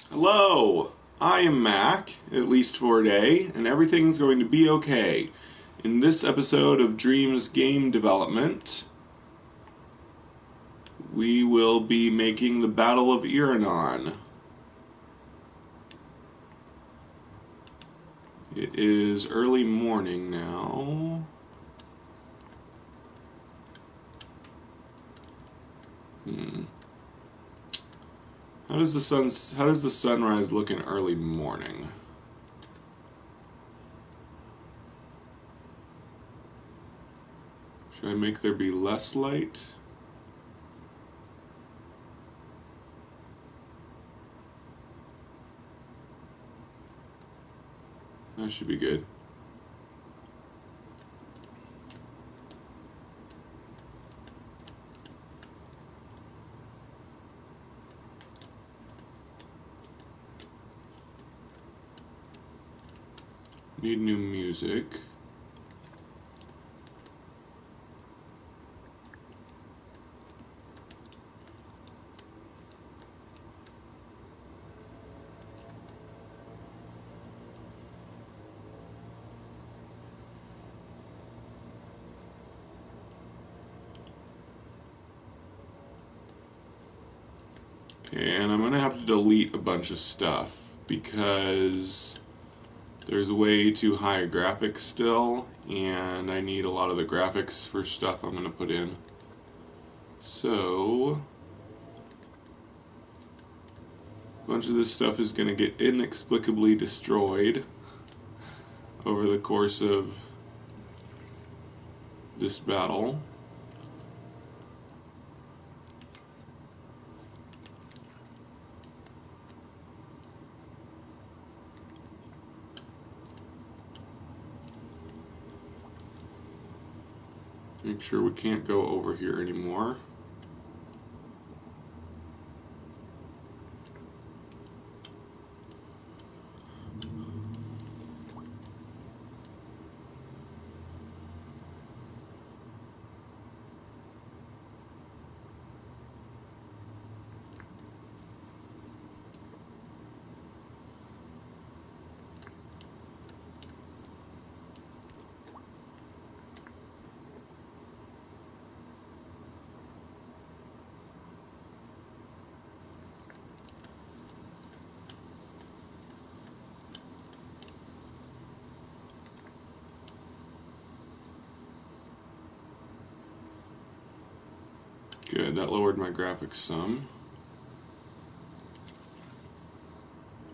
Hello, I am Mac, at least for a day, and everything's going to be okay. In this episode of Dreams Game Development, we will be making the Battle of Iranon. It is early morning now. How does the sunrise look in early morning? Should I make there be less light? That should be good. Need new music. And I'm going to have to delete a bunch of stuff because there's way too high graphics still, and I need a lot of the graphics for stuff I'm going to put in. So, a bunch of this stuff is going to get inexplicably destroyed over the course of this battle. Make sure we can't go over here anymore. Good, that lowered my graphics some.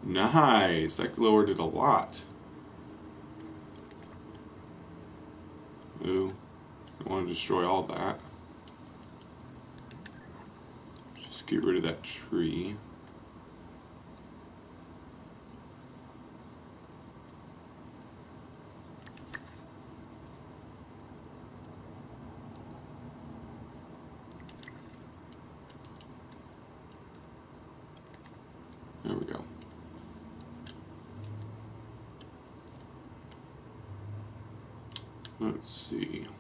Nice, that lowered it a lot. Ooh, I want to destroy all that. Just get rid of that tree. There we go. Let's see. –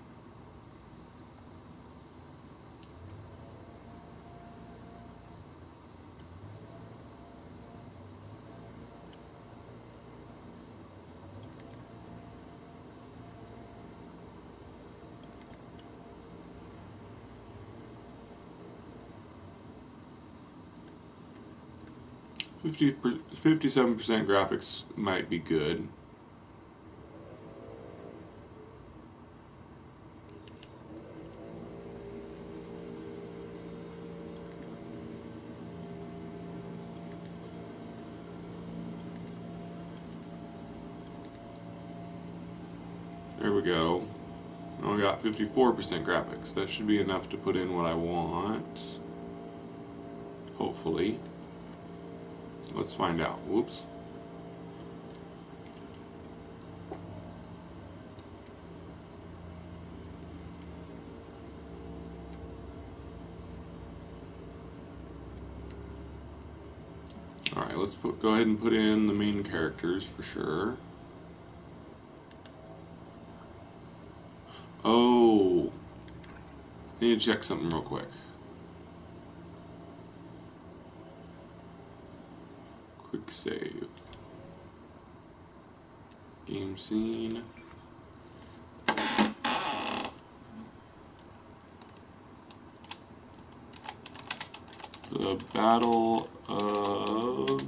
57% graphics might be good. There we go. Now we got 54% graphics. That should be enough to put in what I want. Hopefully. Let's find out. Whoops. Alright, let's go ahead and put in the main characters for sure. Oh, I need to check something real quick. Quick save. Game scene. The Battle of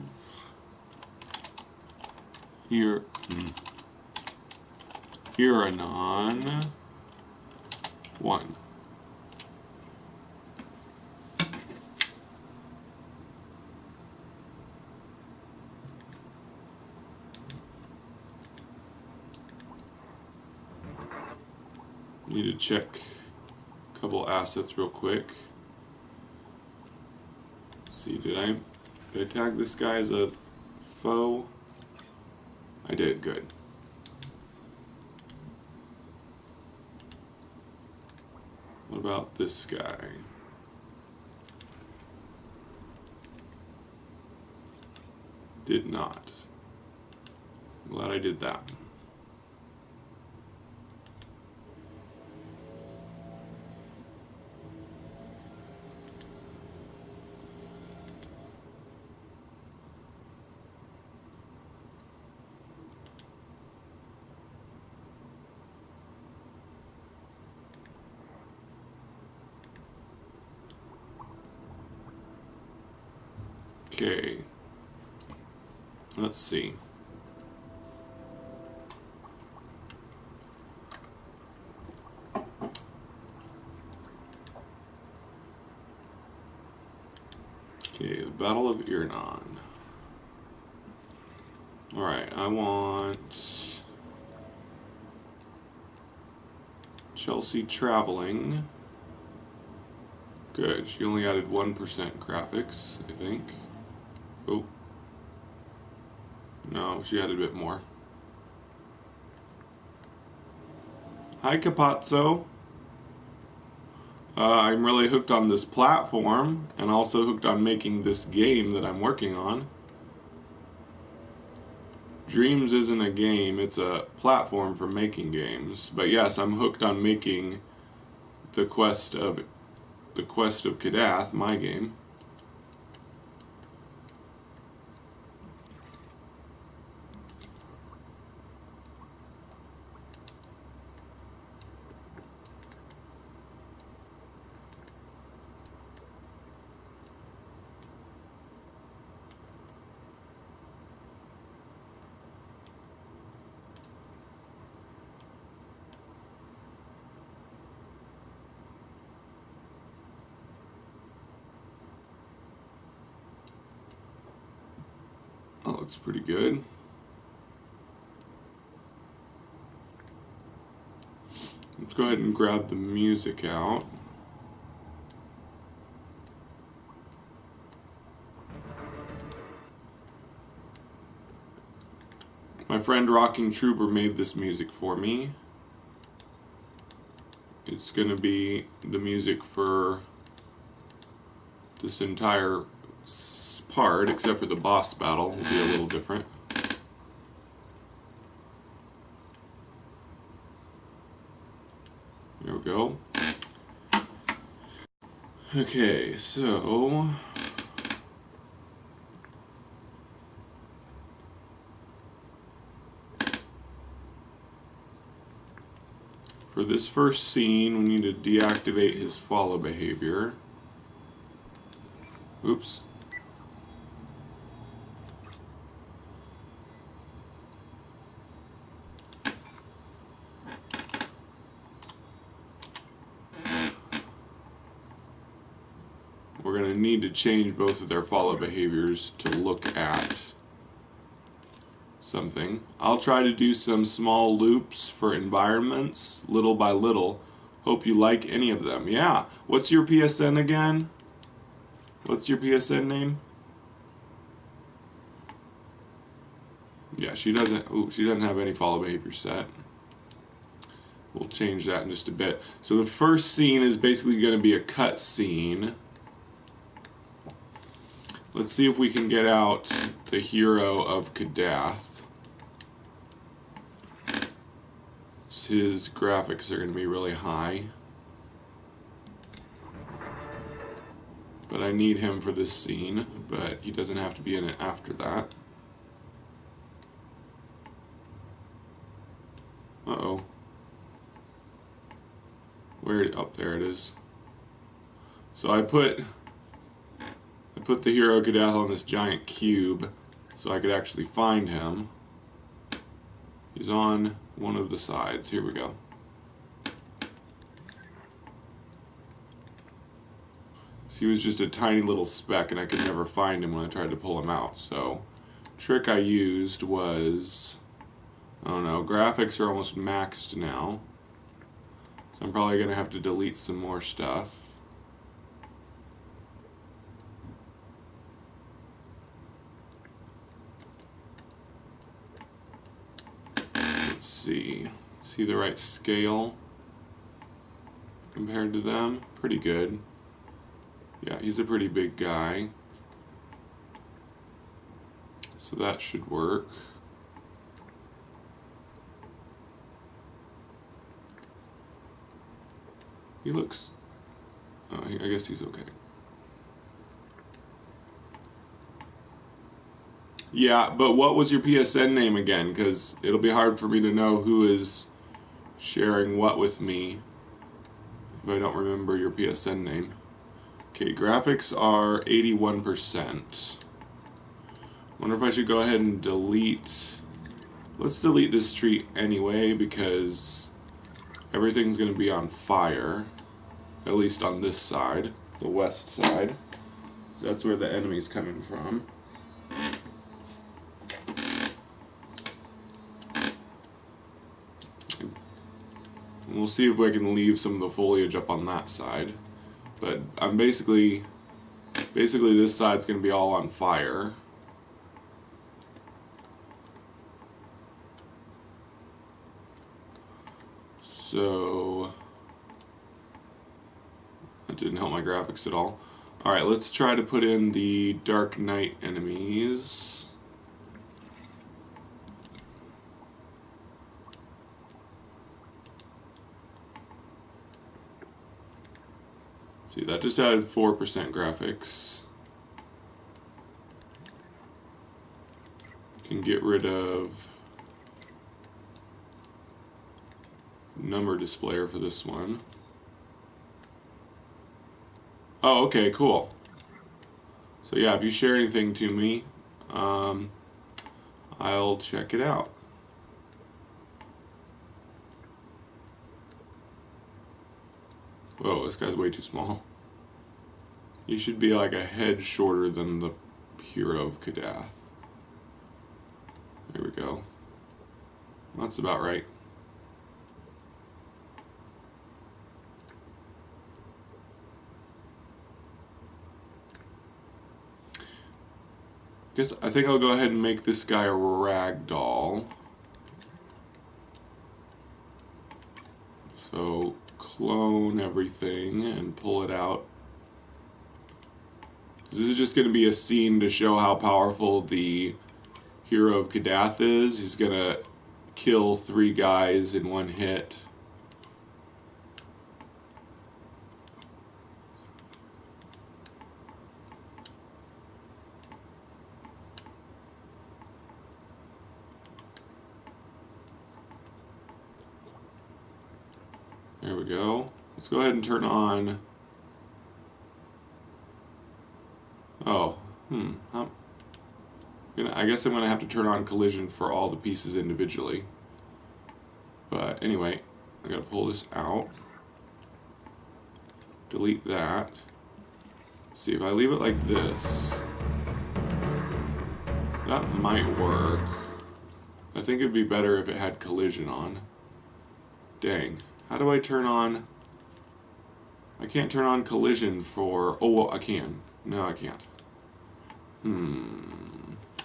Iranon 1. Need to check a couple assets real quick. Let's see, did I tag this guy as a foe? I did, good. What about this guy? Did not. I'm glad I did that. Okay. Let's see. Okay, the Battle of Iranon. Alright, I want Chelsea traveling. Good, she only added 1% graphics, I think. Oh. No, she added a bit more. Hi, Capazzo. I'm really hooked on this platform, and also hooked on making this game that I'm working on. Dreams isn't a game, it's a platform for making games. But yes, I'm hooked on making the Quest of Kadath, my game. That looks pretty good. Let's go ahead and grab the music out. My friend Rocking Trooper made this music for me. It's going to be the music for this entire part, except for the boss battle, will be a little different. There we go. Okay, so for this first scene, we need to deactivate his follow behavior. Oops. We're going to need to change both of their follow behaviors to look at something. I'll try to do some small loops for environments, little by little. Hope you like any of them. Yeah. What's your PSN again? What's your PSN name? Yeah, she doesn't have any follow behavior set. We'll change that in just a bit. So the first scene is basically going to be a cut scene. Let's see if we can get out the hero of Kadath. His graphics are going to be really high. But I need him for this scene, but he doesn't have to be in it after that. Oh, there it is. So I put the hero Kadath on this giant cube so I could actually find him. He's on one of the sides. Here we go. So he was just a tiny little speck and I could never find him when I tried to pull him out. So the trick I used was, I don't know, graphics are almost maxed now. So I'm probably going to have to delete some more stuff. Let's see. See the right scale compared to them? Pretty good. Yeah, he's a pretty big guy. So that should work. He looks... Oh, I guess he's okay. Yeah, but what was your PSN name again? Because it'll be hard for me to know who is sharing what with me if I don't remember your PSN name. Okay, graphics are 81%. Wonder if I should go ahead and delete... Let's delete this tree anyway because everything's going to be on fire. At least on this side, the west side. So that's where the enemy's coming from. And we'll see if I can leave some of the foliage up on that side. But I'm basically this side's going to be all on fire. So that didn't help my graphics at all. Alright, let's try to put in the Dark Knight enemies. See, that just added 4% graphics. Can get rid of number displayer for this one. Oh, okay, cool. So yeah, if you share anything to me, I'll check it out. Whoa, this guy's way too small. He should be like a head shorter than the hero of Kadath. There we go. That's about right. I think I'll go ahead and make this guy a ragdoll. So clone everything and pull it out. This is just going to be a scene to show how powerful the hero of Kadath is. He's going to kill 3 guys in one hit. There we go. Let's go ahead and turn on... Oh, I guess I'm going to have to turn on collision for all the pieces individually. But anyway, I got to pull this out. Delete that. See, if I leave it like this, that might work. I think it'd be better if it had collision on. Dang. How do I turn on... I can't turn on collision for... Oh, well, I can. No, I can't.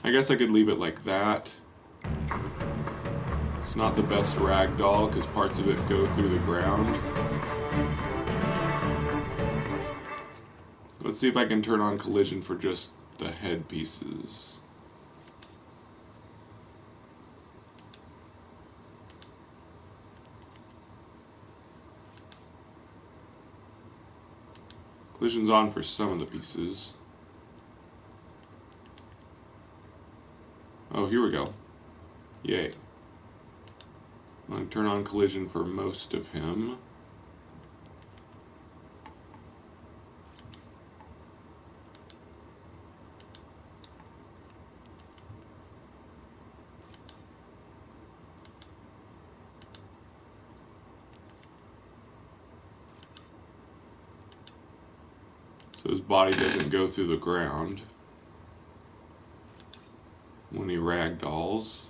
I guess I could leave it like that. It's not the best ragdoll because parts of it go through the ground. Let's see if I can turn on collision for just the head pieces. Collision's on for some of the pieces. Oh, here we go. Yay. I'm going to turn on collision for most of him. so his body doesn't go through the ground when he ragdolls.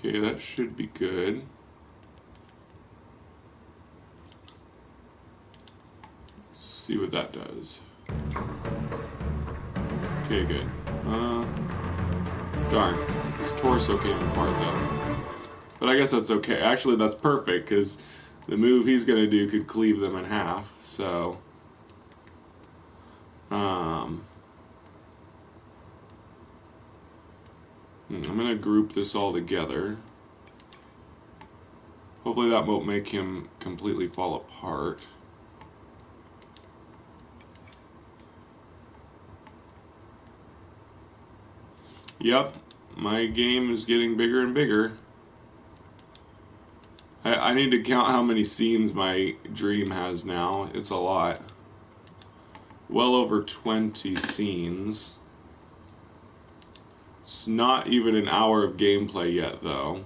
Okay, that should be good. Let's see what that does. Okay, good. Darn. His torso came apart though. But I guess that's okay. Actually, that's perfect, because the move he's going to do could cleave them in half. So, I'm going to group this all together. Hopefully that won't make him completely fall apart. Yep, my game is getting bigger and bigger. I need to count how many scenes my dream has now. It's a lot. Well over 20 scenes. It's not even an hour of gameplay yet, though.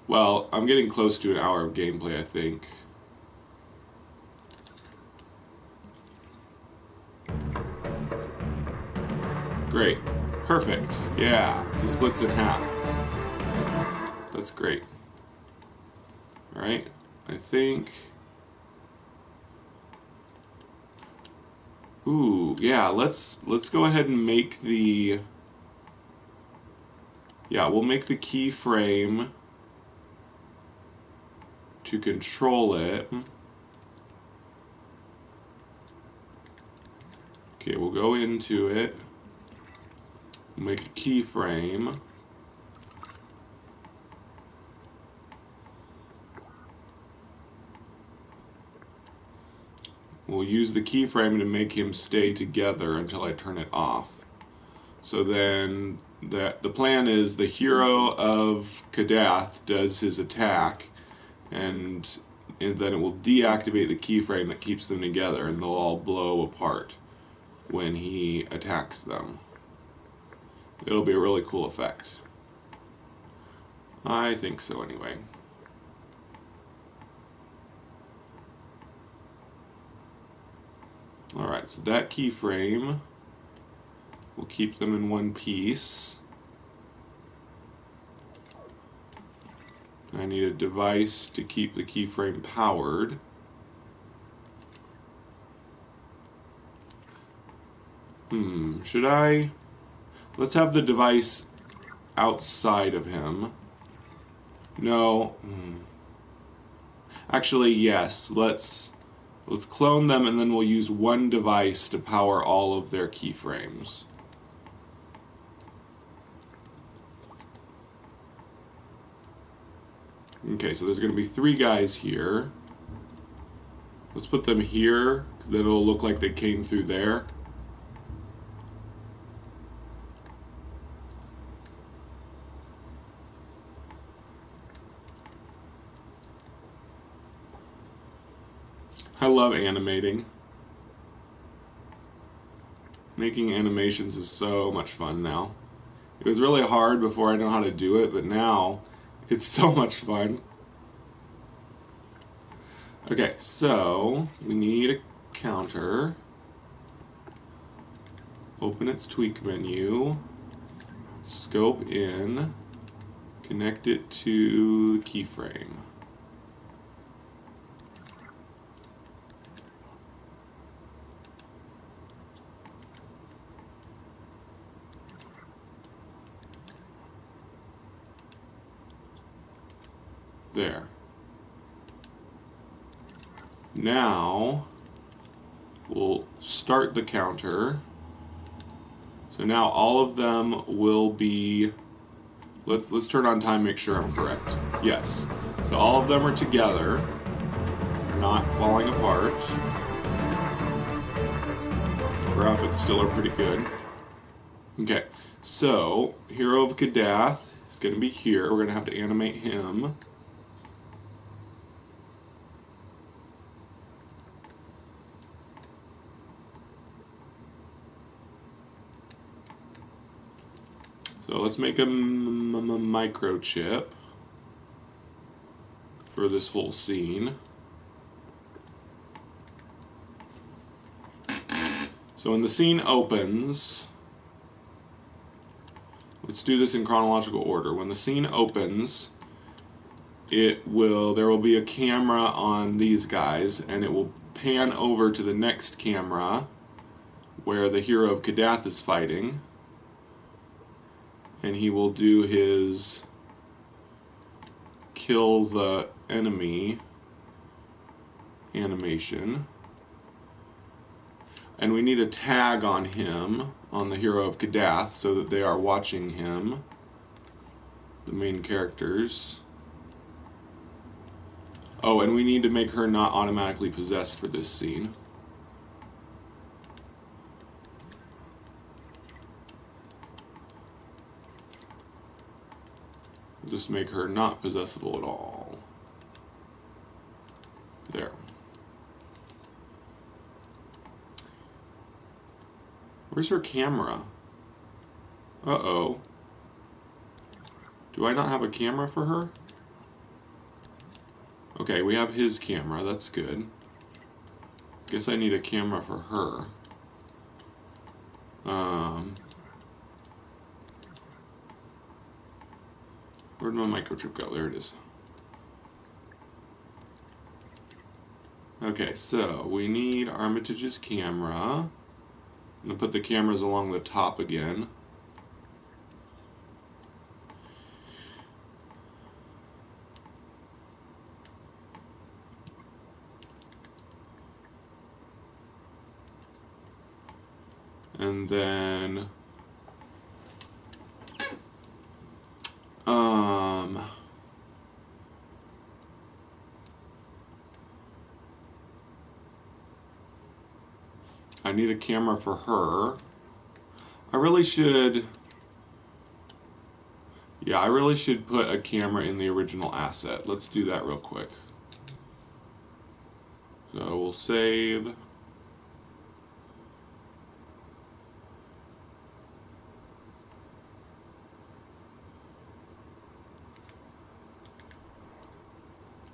Well, I'm getting close to an hour of gameplay, I think. Great. Perfect. Yeah, he splits in half. That's great. Alright, I think... Ooh, yeah, let's go ahead and make the... Yeah, we'll make the keyframe to control it. Okay, we'll go into it. We'll make a keyframe. We'll use the keyframe to make him stay together until I turn it off. So then the plan is the hero of Kadath does his attack, and then it will deactivate the keyframe that keeps them together, and they'll all blow apart when he attacks them. It'll be a really cool effect. I think so anyway. Alright, so that keyframe will keep them in one piece. I need a device to keep the keyframe powered. Should I? Let's have the device outside of him. No. Actually, yes. Let's clone them, and then we'll use one device to power all of their keyframes. Okay, so there's going to be 3 guys here. Let's put them here, because then it'll look like they came through there. I love animating. Making animations is so much fun now. It was really hard before I know how to do it, but now it's so much fun. Okay, so we need a counter. Open its tweak menu. Scope in. Connect it to the keyframe. There. Now we'll start the counter. So now all of them will be. Let's turn on time, make sure I'm correct. Yes. So all of them are together. not falling apart. The graphics still are pretty good. Okay, so Hero of Kadath is going to be here. We're going to have to animate him. So let's make a microchip for this whole scene. So when the scene opens, let's do this in chronological order. When the scene opens, there will be a camera on these guys, and it will pan over to the next camera where the Hero of Kadath is fighting. And he will do his kill the enemy animation. And we need a tag on him, on the Hero of Kadath, so that they are watching him, the main characters. Oh, and we need to make her not automatically possessed for this scene. Just make her not possessible at all. There. Where's her camera? Uh-oh. Do I not have a camera for her? Okay, we have his camera. That's good. Guess I need a camera for her. Where'd my microchip go? There it is. Okay, so we need Armitage's camera. I'm going to put the cameras along the top again. And then I need a camera for her. I really should put a camera in the original asset. Let's do that real quick. So we'll save.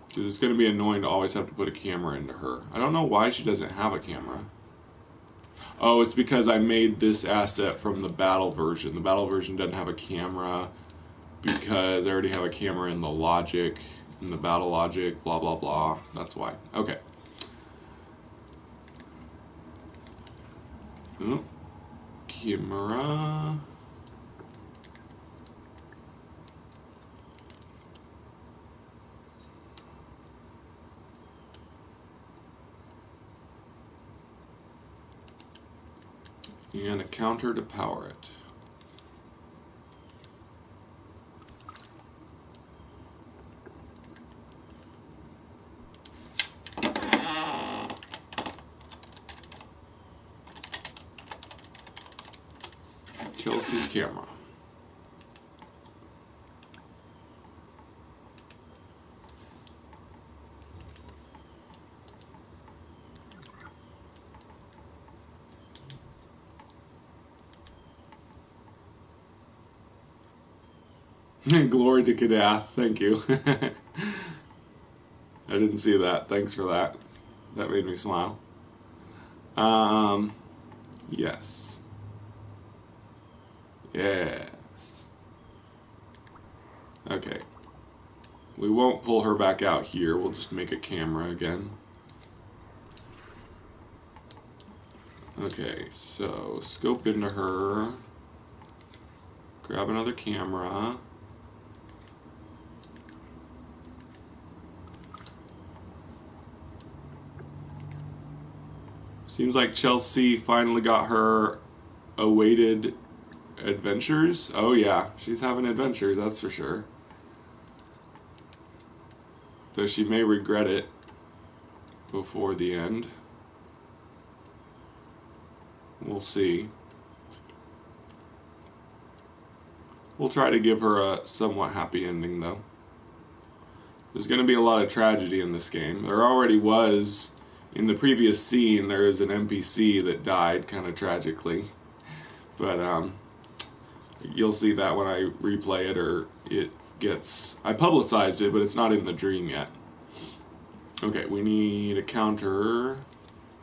Because it's going to be annoying to always have to put a camera into her. I don't know why she doesn't have a camera. Oh, it's because I made this asset from the battle version. The battle version doesn't have a camera because I already have a camera in the logic, in the battle logic, blah, blah, blah. That's why. Okay. Oh, camera. And a counter to power it. Chelsea's camera. Glory to Kadath, thank you. I didn't see that. Thanks for that. That made me smile. Yes. Yes. Okay. We won't pull her back out here. We'll just make a camera again. Okay, so scope into her. Grab another camera. Seems like Chelsea finally got her awaited adventures. Oh yeah, she's having adventures, that's for sure. Though she may regret it. before the end. We'll see. We'll try to give her a somewhat happy ending, though. There's going to be a lot of tragedy in this game. There already was, in the previous scene, there is an NPC that died kind of tragically. But you'll see that when I replay it, or it gets... I publicized it, but it's not in the dream yet. Okay, we need a counter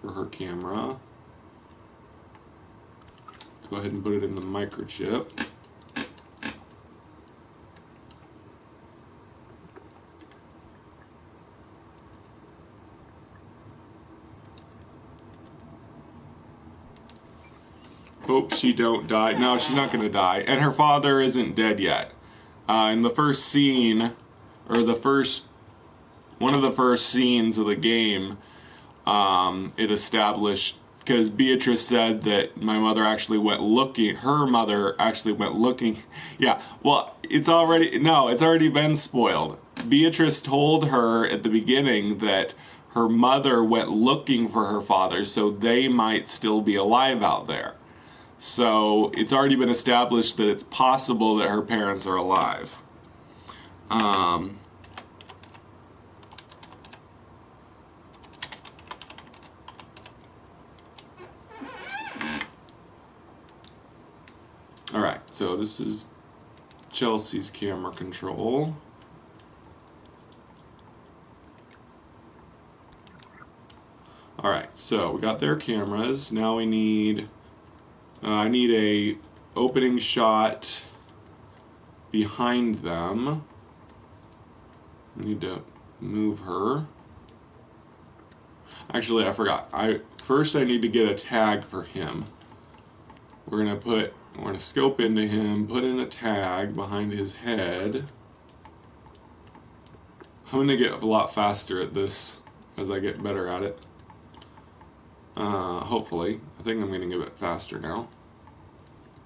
for her camera. Go ahead and put it in the microchip. Hope she don't die. No, she's not going to die. And her father isn't dead yet. In the first scene, or one of the first scenes of the game, it established, because Beatrice said that my mother actually went looking, her mother actually went looking. Yeah, well, it's already been spoiled. Beatrice told her at the beginning that her mother went looking for her father, so they might still be alive out there. So it's already been established that it's possible that her parents are alive. Alright, so this is Chelsea's camera control. Alright, so we got their cameras. Now we need... I need a opening shot behind them. I need to move her. Actually, I forgot. First I need to get a tag for him. We're gonna scope into him, put in a tag behind his head. I'm gonna get a lot faster at this as I get better at it. Hopefully. I think I'm gonna get it faster now.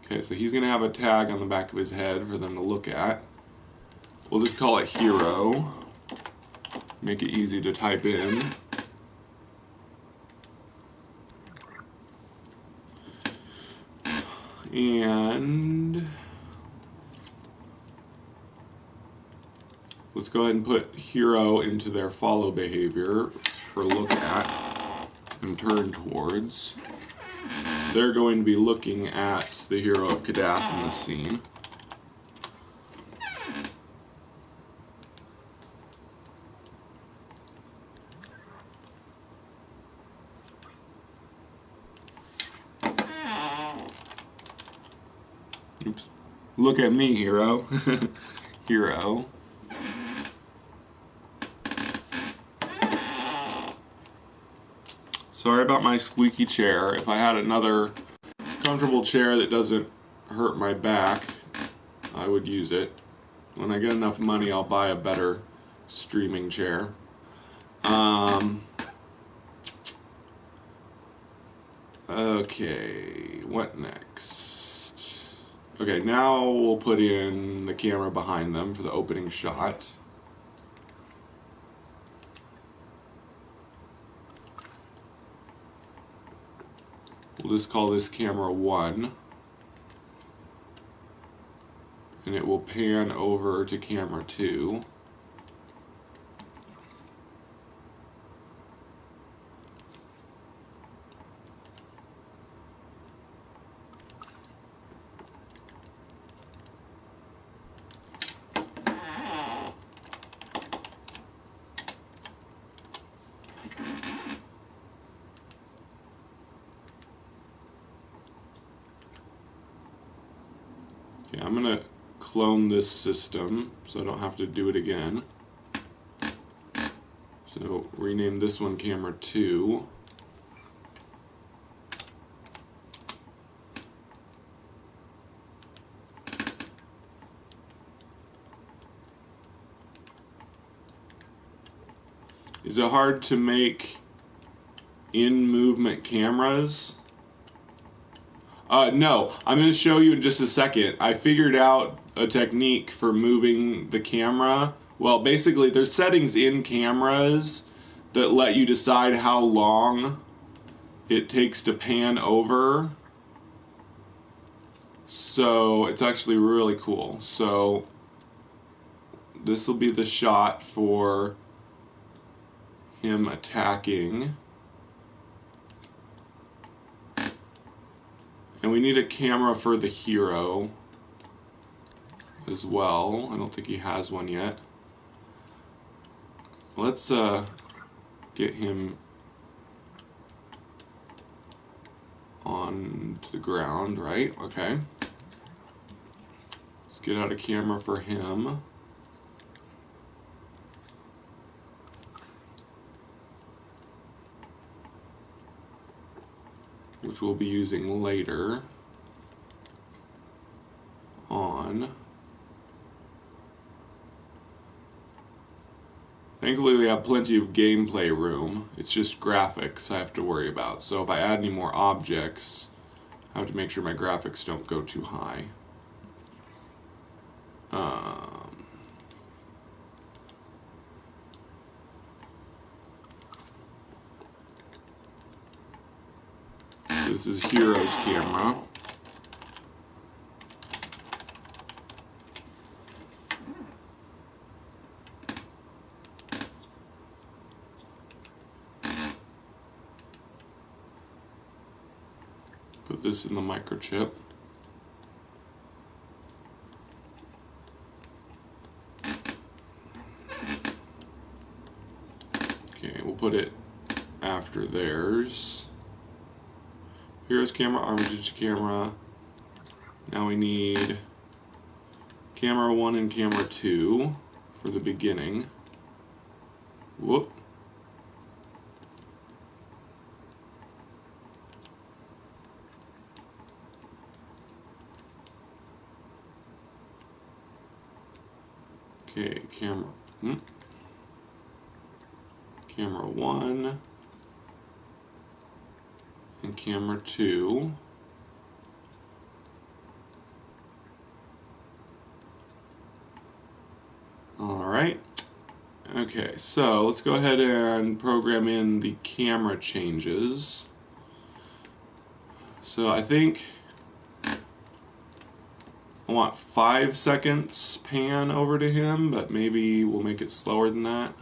Okay, so he's gonna have a tag on the back of his head for them to look at. We'll just call it Hero. Make it easy to type in. And let's go ahead and put Hero into their follow behavior for look at and turn towards. They're going to be looking at the Hero of Kadath in this scene. Oops. Look at me, Hero. Hero. Sorry about my squeaky chair. If I had another comfortable chair that doesn't hurt my back, I would use it. When I get enough money, I'll buy a better streaming chair. Okay, what next? Okay, now we'll put in the camera behind them for the opening shot. We'll just call this camera 1. And it will pan over to camera 2. Okay, I'm going to clone this system so I don't have to do it again. So rename this one camera 2. Is it hard to make in-movement cameras? No, I'm going to show you in just a second. I figured out a technique for moving the camera. Well, basically, there's settings in cameras that let you decide how long it takes to pan over. So it's actually really cool. So this will be the shot for him attacking. And we need a camera for the hero as well. I don't think he has one yet. Let's get him on to the ground, right? Okay. Let's get out a camera for him. Which we'll be using later on. Thankfully we have plenty of gameplay room. It's just graphics I have to worry about. So if I add any more objects, I have to make sure my graphics don't go too high. This is Hero's camera. Put this in the microchip. Okay, we'll put it after theirs. Hero's camera, Armitage camera. Now we need camera 1 and camera 2 for the beginning. Whoop. Okay, camera. Camera 1 and camera 2. Alright. Okay, so let's go ahead and program in the camera changes. So I think I want 5 seconds pan over to him, but maybe we'll make it slower than that.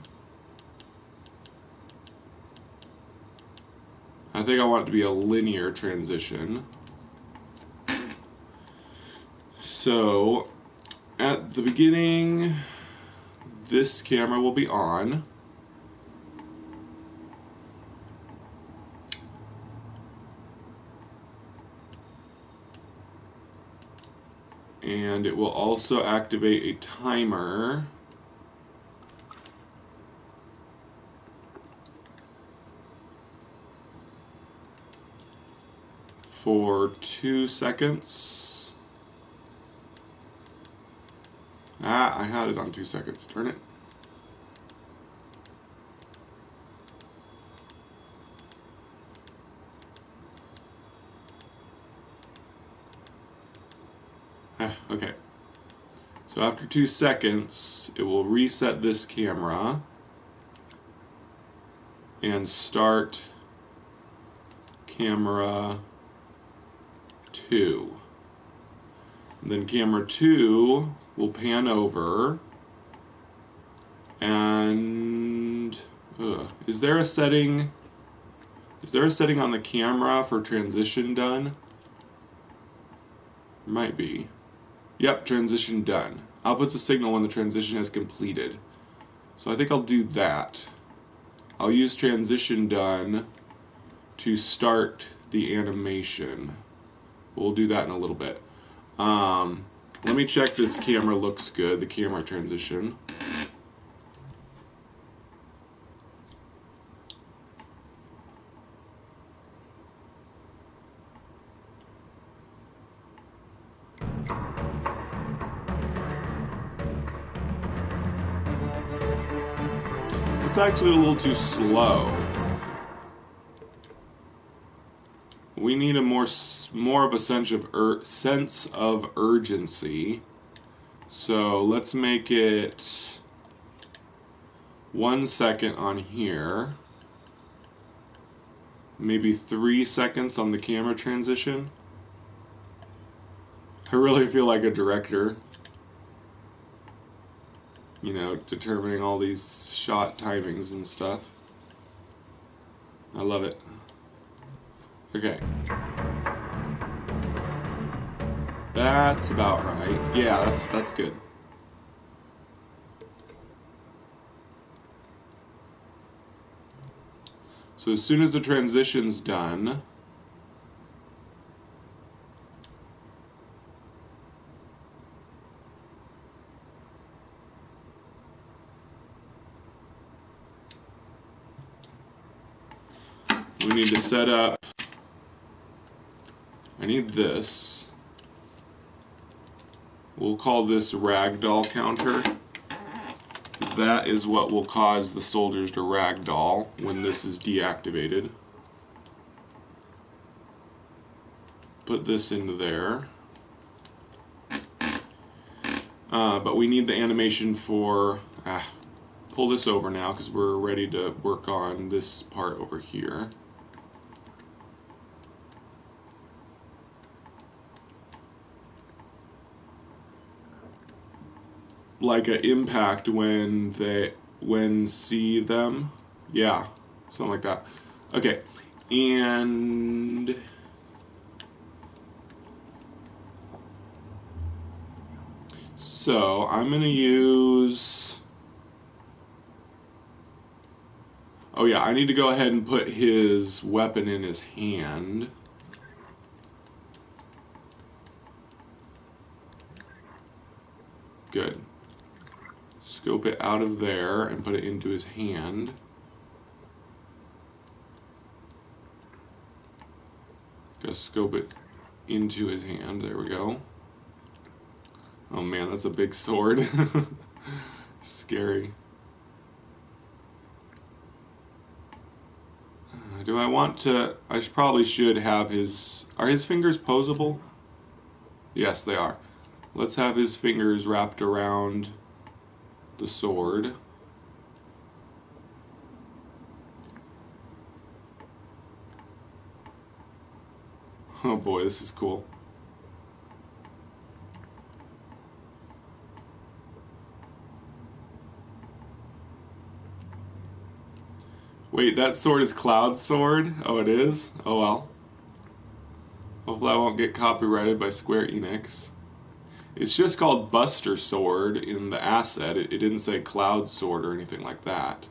I think I want it to be a linear transition. So at the beginning, this camera will be on. And it will also activate a timer for 2 seconds. I had it on 2 seconds. Turn it. Okay. So after 2 seconds, it will reset this camera and start camera 2. And then camera 2 will pan over and is there a setting on the camera for transition done? There might be. Yep, transition done. Outputs a signal when the transition is completed. So I think I'll do that. I'll use transition done to start the animation. We'll do that in a little bit. Let me check this camera looks good, the camera transition. It's actually a little too slow. We need a more of a sense of urgency. So let's make it 1 second on here. maybe 3 seconds on the camera transition. I really feel like a director, you know, determining all these shot timings and stuff. I love it. Okay. That's about right. Yeah, that's good. So as soon as the transition's done, we need to set up, I need this. We'll call this ragdoll counter. That is what will cause the soldiers to ragdoll when this is deactivated. Put this into there. But we need the animation for... pull this over now because we're ready to work on this part over here. Like an impact when see them. Yeah, something like that. Okay, and... So, I'm going to use... Oh yeah, I need to go ahead and put his weapon in his hand. Good. Scope it out of there and put it into his hand. Just scope it into his hand. There we go. Oh man, that's a big sword. Scary. Do I want to... I probably should have his... Are his fingers posable? Yes, they are. Let's have his fingers wrapped around the sword. Oh boy, this is cool. Wait, that sword is Cloud's sword? Oh, it is? Oh well. Hopefully I won't get copyrighted by Square Enix. It's just called Buster Sword in the asset. It didn't say Cloud Sword or anything like that.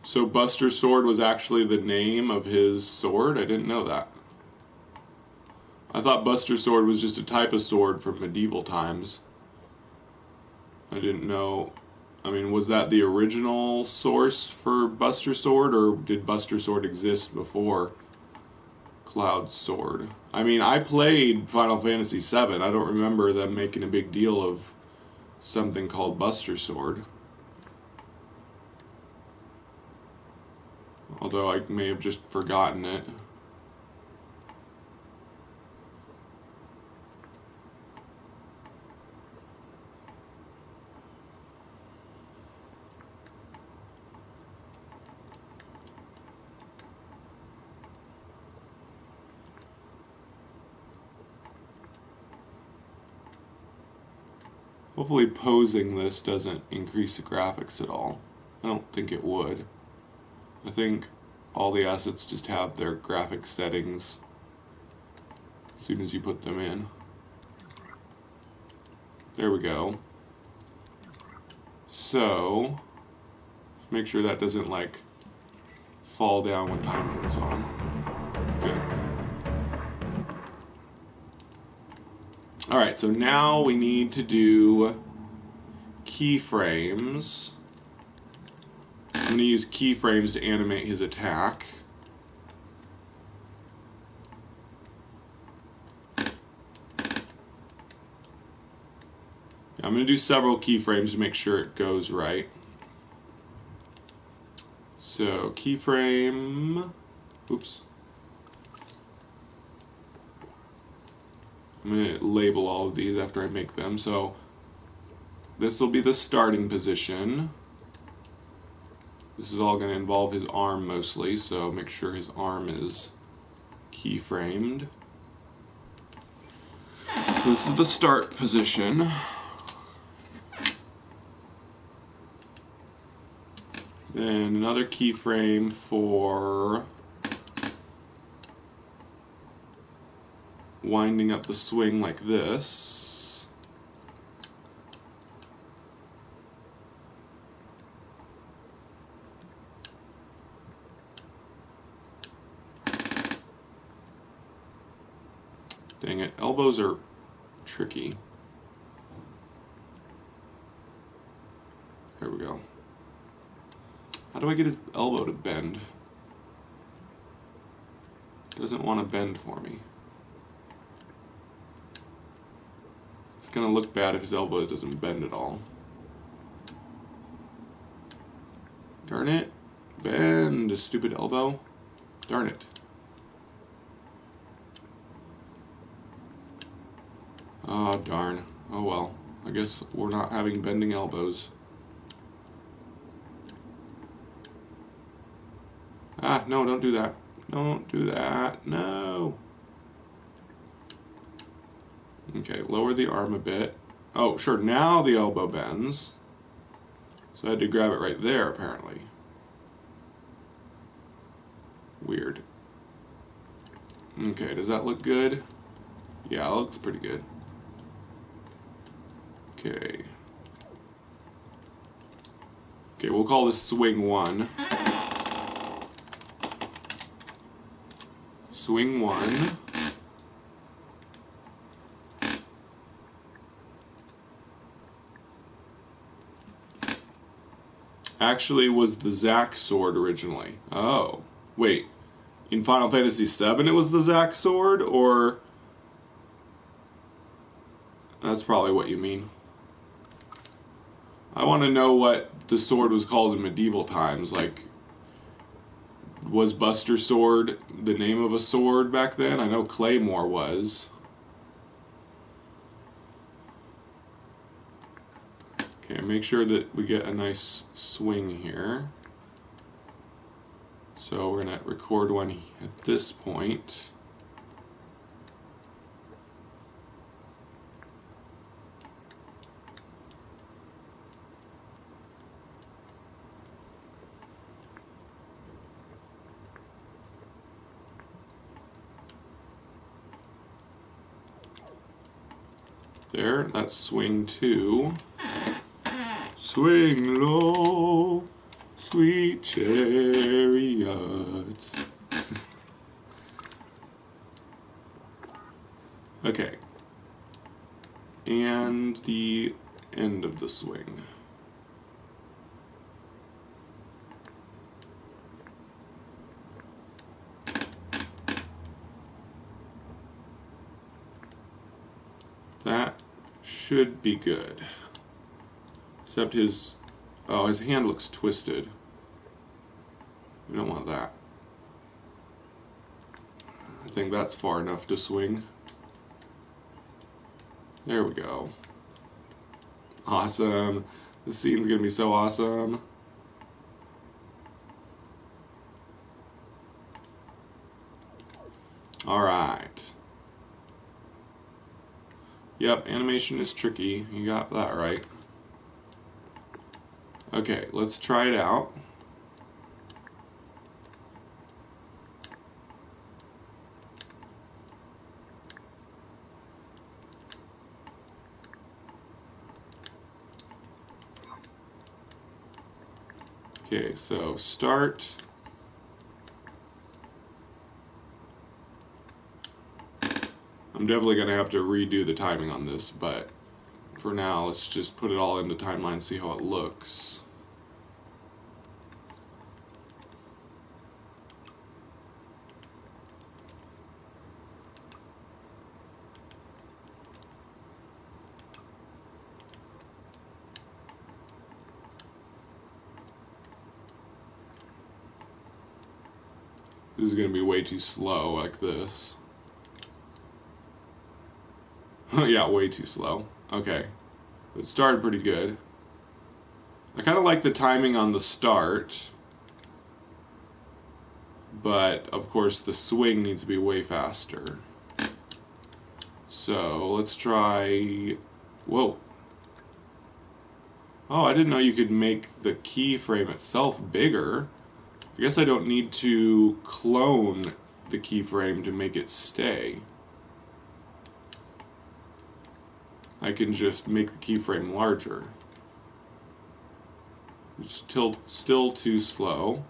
So Buster Sword was actually the name of his sword? I didn't know that. I thought Buster Sword was just a type of sword from medieval times. I didn't know. I mean, was that the original source for Buster Sword, or did Buster Sword exist before Cloud Sword? I mean, I played Final Fantasy VII. I don't remember them making a big deal of something called Buster Sword. Although I may have just forgotten it. Hopefully posing this doesn't increase the graphics at all. I don't think it would. I think all the assets just have their graphic settings as soon as you put them in. There we go. So, make sure that doesn't like fall down when time comes on. Good. Alright, so now we need to do keyframes. I'm going to use keyframes to animate his attack. I'm going to do several keyframes to make sure it goes right. So keyframe, oops. I'm going to label all of these after I make them. So this will be the starting position. This is all going to involve his arm mostly, so make sure his arm is keyframed. This is the start position. Then another keyframe for winding up the swing like this. Dang it, elbows are tricky. There we go. How do I get his elbow to bend? Doesn't want to bend for me. It's gonna look bad if his elbow doesn't bend at all. Darn it. Bend, stupid elbow. Darn it. Oh, darn. Oh well. I guess we're not having bending elbows. Ah, no, don't do that. Don't do that. No. Okay, lower the arm a bit. Oh, sure, now the elbow bends. So I had to grab it right there, apparently. Weird. Okay, does that look good? Yeah, it looks pretty good. Okay. Okay, we'll call this swing 1. Swing 1. Actually was the Zack sword originally. Oh, wait. In Final Fantasy VII it was the Zack sword, or... That's probably what you mean. I want to know what the sword was called in medieval times. Like, was Buster Sword the name of a sword back then? I know Claymore was. Okay, make sure that we get a nice swing here. So we're going to record one at this point. There, that's swing 2. Swing low, sweet chariot. Okay. And the end of the swing. That should be good. Except his hand looks twisted. We don't want that. I think that's far enough to swing. There we go. Awesome. This scene's gonna be so awesome. Alright. Yep, animation is tricky. You got that right. Okay, let's try it out. Okay, so start. I'm definitely going to have to redo the timing on this, but for now, let's just put it all into timeline and see how it looks. This is going to be way too slow like this. Yeah, way too slow. Okay. It started pretty good. I kind of like the timing on the start, but of course the swing needs to be way faster. So let's try. Whoa. Oh, I didn't know you could make the keyframe itself bigger. I guess I don't need to clone the keyframe to make it stay. I can just make the keyframe larger. It's still too slow.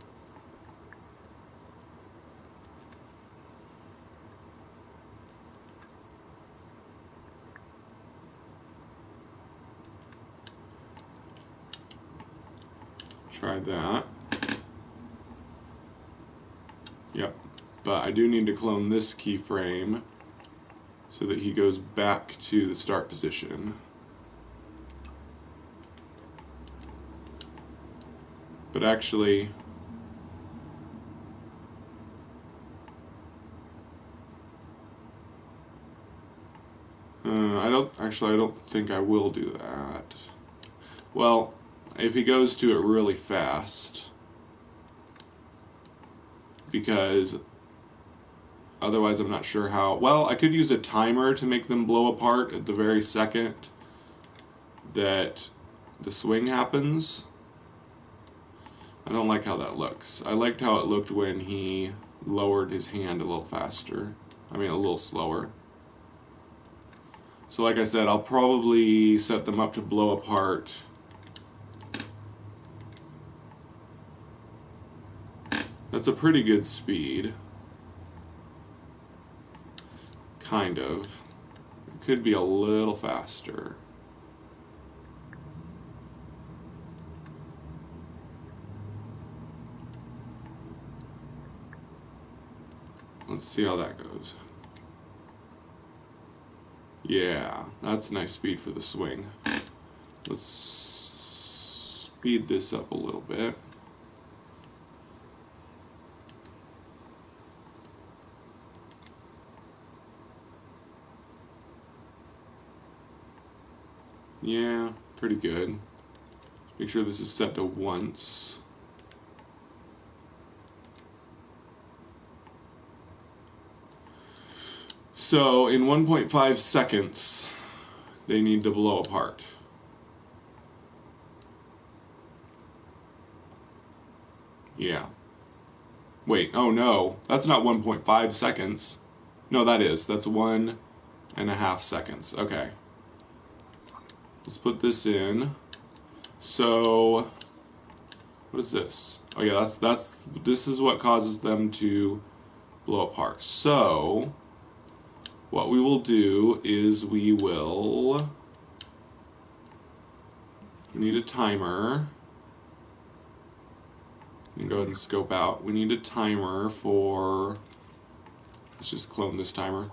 Try that. Yep. But I do need to clone this keyframe so that he goes back to the start position. But actually, I don't think I will do that. Well, if he goes to it really fast, because otherwise I'm not sure how. Well, I could use a timer to make them blow apart at the very second that the swing happens. I don't like how that looks. I liked how it looked when he lowered his hand a little faster. I mean, a little slower. So like I said, I'll probably set them up to blow apart. That's a pretty good speed. Kind of. It could be a little faster. Let's see how that goes. Yeah, that's a nice speed for the swing. Let's speed this up a little bit. Yeah, pretty good. Make sure this is set to once. So in 1.5 seconds, they need to blow apart. Yeah. Wait, oh no, that's not 1.5 seconds. No, that is. That's 1.5 seconds. Okay. Let's put this in. So, what is this? Oh yeah, this is what causes them to blow apart. So, what we will do is we need a timer. You can go ahead and scope out. We need a timer for, let's just clone this timer.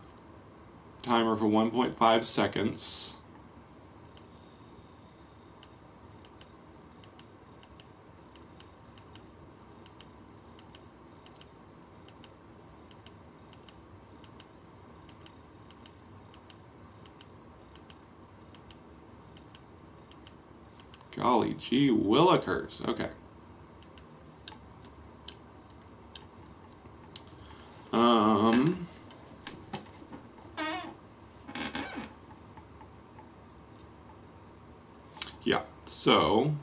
Timer for 1.5 seconds. Golly gee willikers. Okay. Yeah, so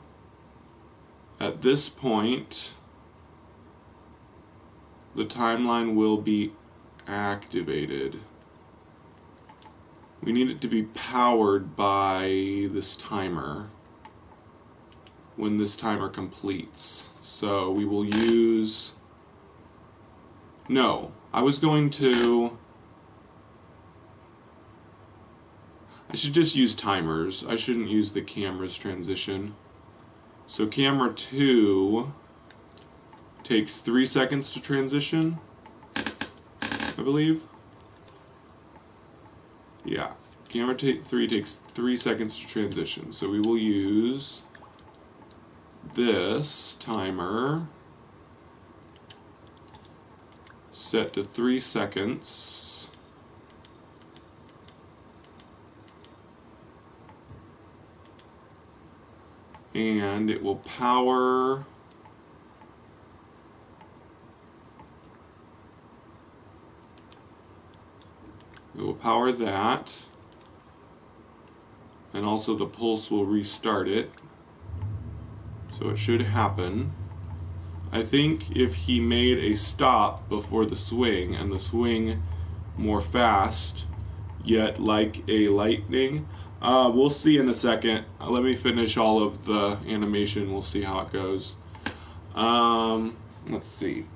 at this point, the timeline will be activated. We need it to be powered by this timer when this timer completes. So we will use... No, I was going to... I should just use timers. I shouldn't use the camera's transition. So camera 2 takes 3 seconds to transition, I believe. Yeah, camera 3 takes 3 seconds to transition. So we will use this timer. set to 3 seconds. And it will power that, and also the pulse will restart it, so it should happen. I think if he made a stop before the swing, and the swing more fast, yet like a lightning, we'll see in a second. Let me finish all of the animation, we'll see how it goes. Let's see.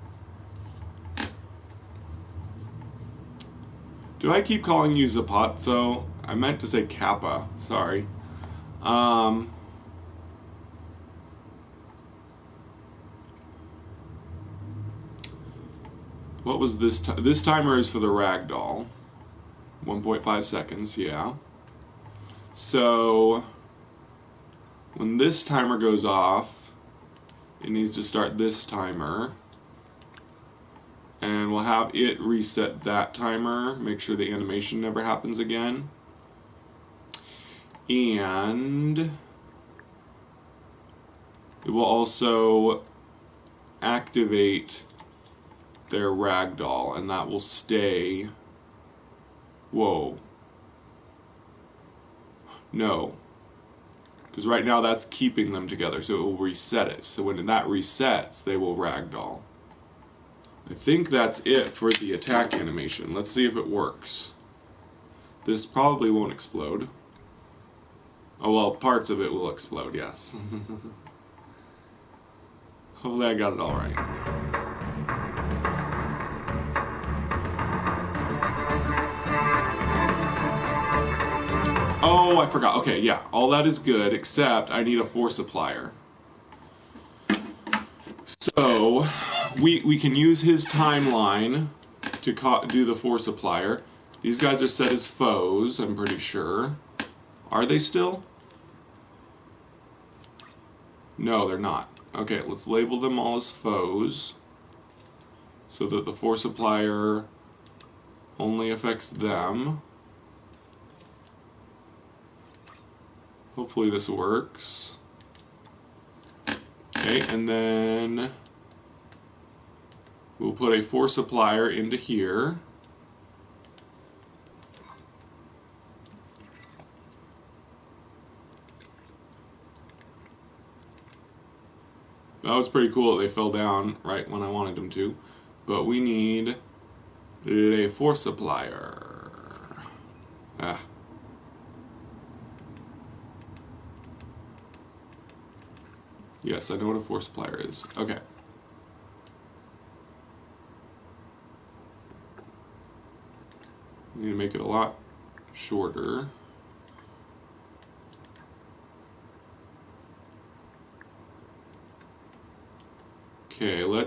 Do I keep calling you Zapazzo? I meant to say Kappa, sorry. What was this? This timer is for the ragdoll. 1.5 seconds, yeah. So, when this timer goes off, it needs to start this timer. And we'll have it reset that timer, make sure the animation never happens again. And it will also activate their ragdoll, and that will stay. Whoa. No. Because right now that's keeping them together, so it will reset it. So when that resets, they will ragdoll. I think that's it for the attack animation. Let's see if it works. This probably won't explode. Oh well, parts of it will explode, yes. Hopefully I got it all right. Oh, I forgot. Okay, yeah, all that is good, except I need a force applier. So, we can use his timeline to do the force applier. These guys are set as foes, I'm pretty sure. Are they still? No, they're not. Okay, let's label them all as foes, so that the force applier only affects them. Hopefully this works. Okay, and then we'll put a force applier into here. That was pretty cool that they fell down right when I wanted them to. But we need a force applier. Ah. Yes, I know what a force applier is. Okay. We need to make it a lot shorter. Okay, we'll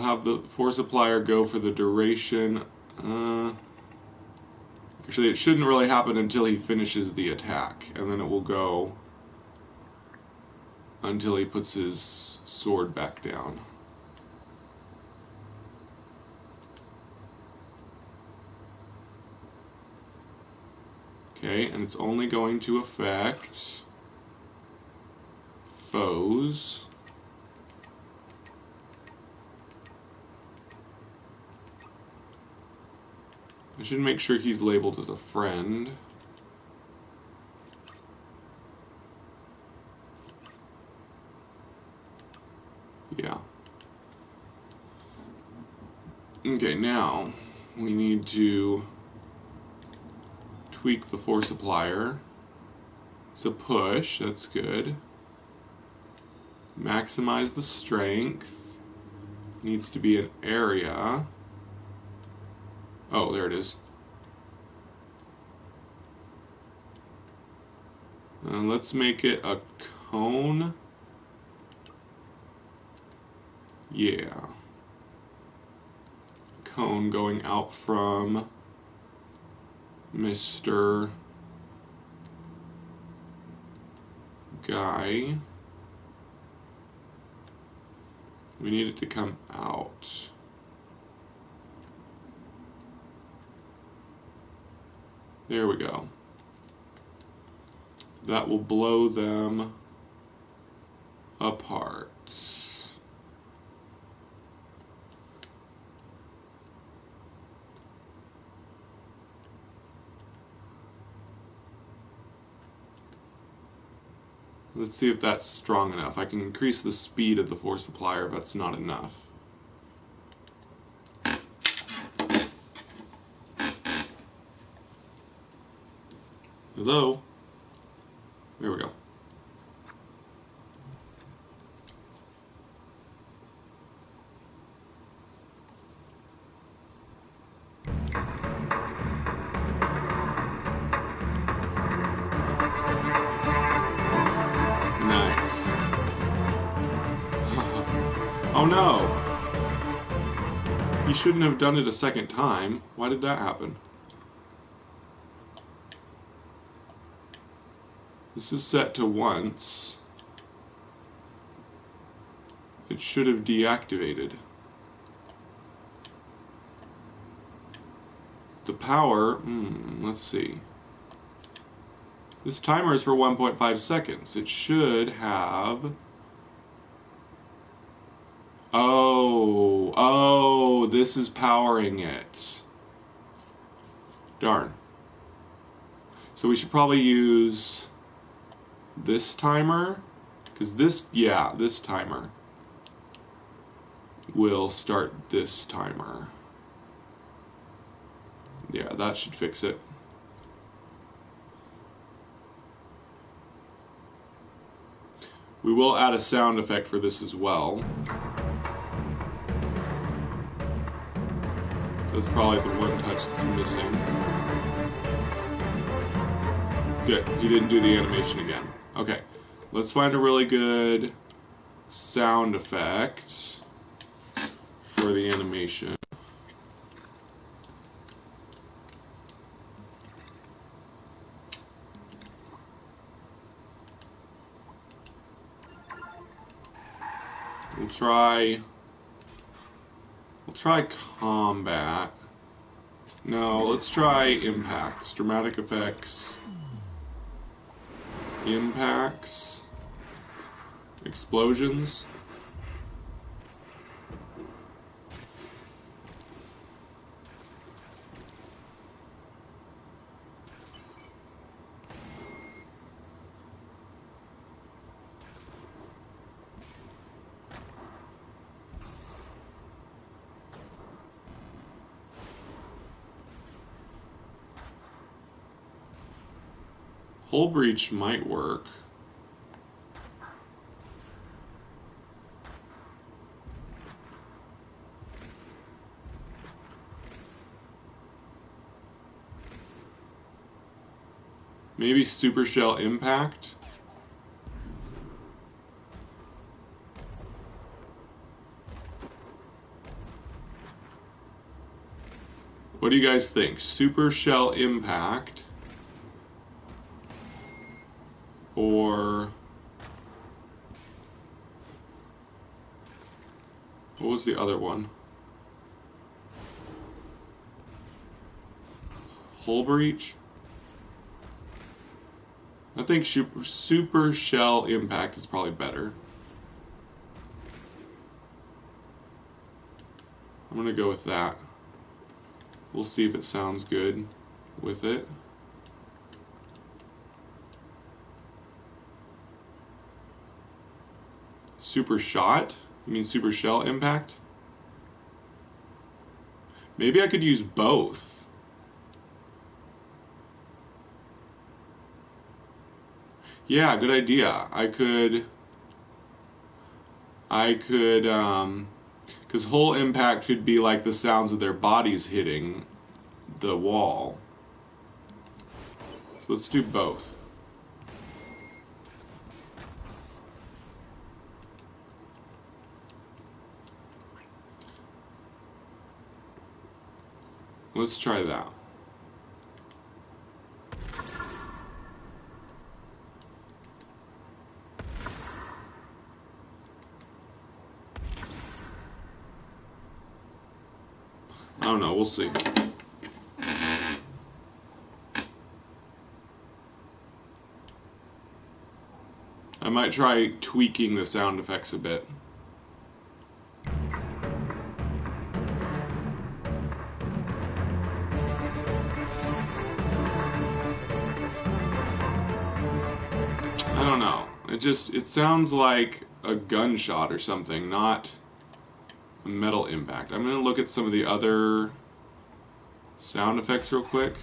have the force applier go for the duration. Actually, it shouldn't really happen until he finishes the attack, and then it will go until he puts his sword back down. Okay, and it's only going to affect foes. I should make sure he's labeled as a friend. Yeah. Okay, now we need to tweak the force applier. It's a push, that's good. Maximize the strength. Needs to be an area. Oh, there it is. Let's make it a cone. Yeah. Cone going out from Mr. Guy. We need it to come out. There we go. That will blow them apart. Let's see if that's strong enough. I can increase the speed of the force supplier if that's not enough. Hello? There we go. Nice. Oh no! You shouldn't have done it a second time. Why did that happen? This is set to once. It should have deactivated. The power, let's see. This timer is for 1.5 seconds. It should have... Oh, this is powering it. Darn. So we should probably use this timer, because this timer will start this timer. Yeah, that should fix it. We will add a sound effect for this as well. That's probably the one touch that's missing. Good, he didn't do the animation again. Okay, let's find a really good sound effect for the animation. We'll try combat. No, let's try impacts. Dramatic effects. Impacts. Explosions. Hull breach might work. Maybe super shell impact. What do you guys think? Super shell impact or what was the other one? Hull breach? I think super shell impact is probably better. I'm gonna go with that. We'll see if it sounds good with it. Super shot? You mean super shell impact? Maybe I could use both. Yeah, good idea. I could, because hull impact could be like the sounds of their bodies hitting the wall. So let's do both. Let's try that. we'll see. I might try tweaking the sound effects a bit. I don't know. It sounds like a gunshot or something, not a metal impact. I'm going to look at some of the other sound effects real quick.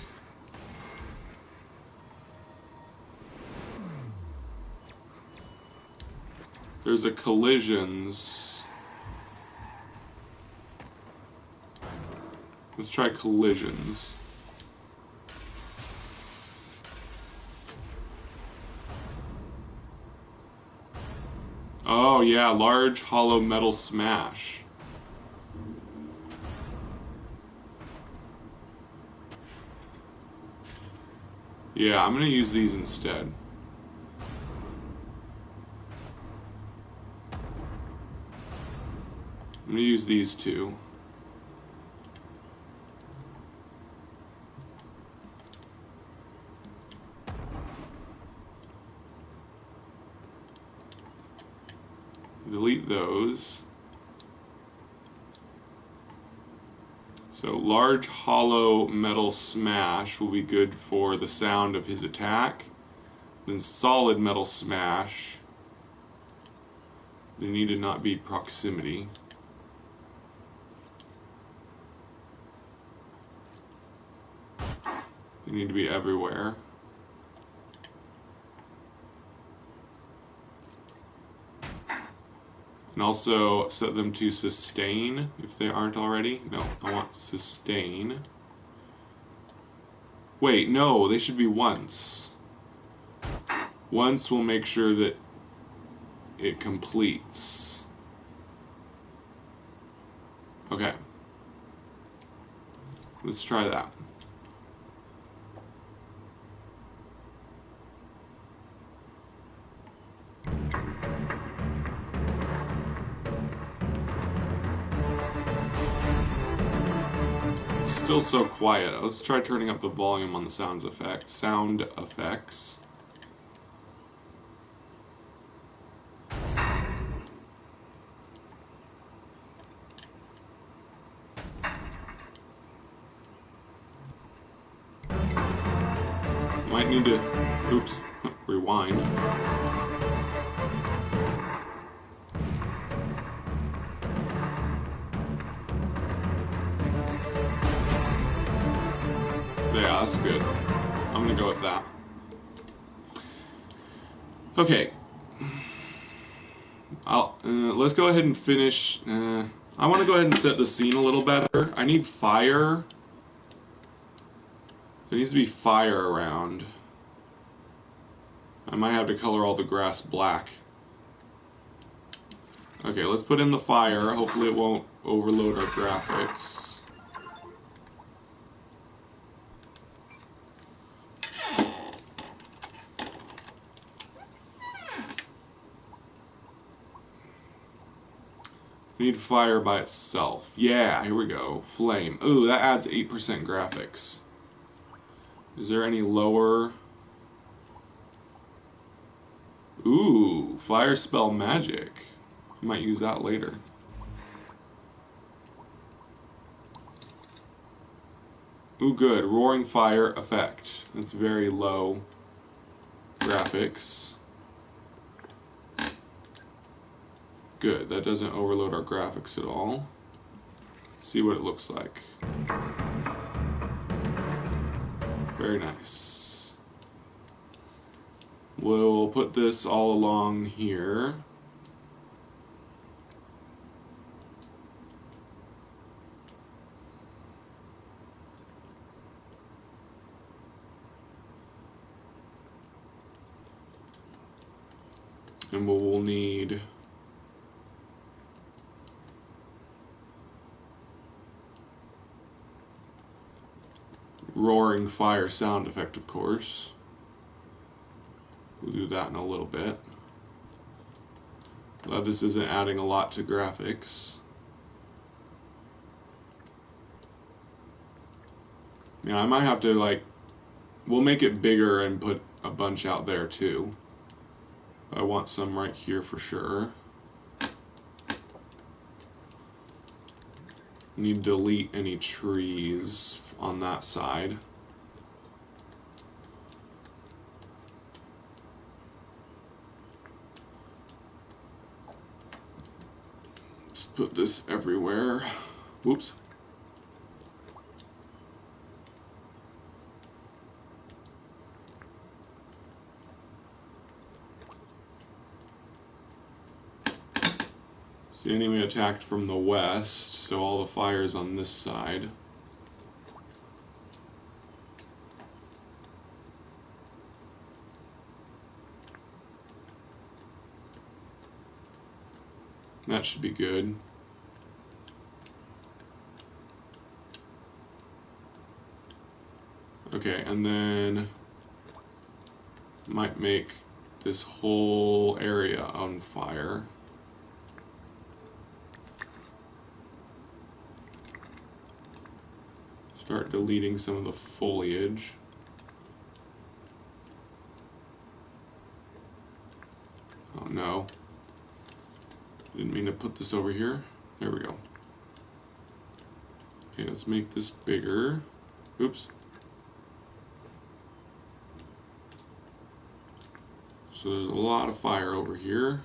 There's a collisions. Let's try collisions. Oh yeah, large hollow metal smash. Yeah, I'm gonna use these instead. I'm gonna use these two. Delete those. So large hollow metal smash will be good for the sound of his attack. Then solid metal smash, they need to not be proximity. They need to be everywhere. And also set them to sustain if they aren't already. No, I want sustain. Wait, no, they should be once. Once will make sure that it completes. Okay. Let's try that. It's still so quiet. Let's try turning up the volume on the sound effects. Might need to, oops, rewind. Yeah, that's good. I'm gonna go with that. Okay. Let's go ahead and finish. I want to go ahead and set the scene a little better. I need fire. There needs to be fire around. I might have to color all the grass black. Okay, let's put in the fire. Hopefully it won't overload our graphics. We need fire by itself. Yeah, here we go. Flame. Ooh, that adds 8% graphics. Is there any lower? Ooh, fire spell magic. I might use that later. Ooh, good. Roaring fire effect. That's very low graphics. Good, that doesn't overload our graphics at all. Let's see what it looks like. Very nice. We'll put this all along here. And we'll need roaring fire sound effect, of course. We'll do that in a little bit. Glad this isn't adding a lot to graphics. Yeah, I might have to, like, we'll make it bigger and put a bunch out there too. I want some right here for sure. Need to delete any trees on that side. Just put this everywhere. Whoops. So the enemy attacked from the west, so all the fire's on this side. That should be good. Okay, and then might make this whole area on fire. Start deleting some of the foliage. Oh no. Didn't mean to put this over here. There we go. Okay, let's make this bigger. Oops. So there's a lot of fire over here.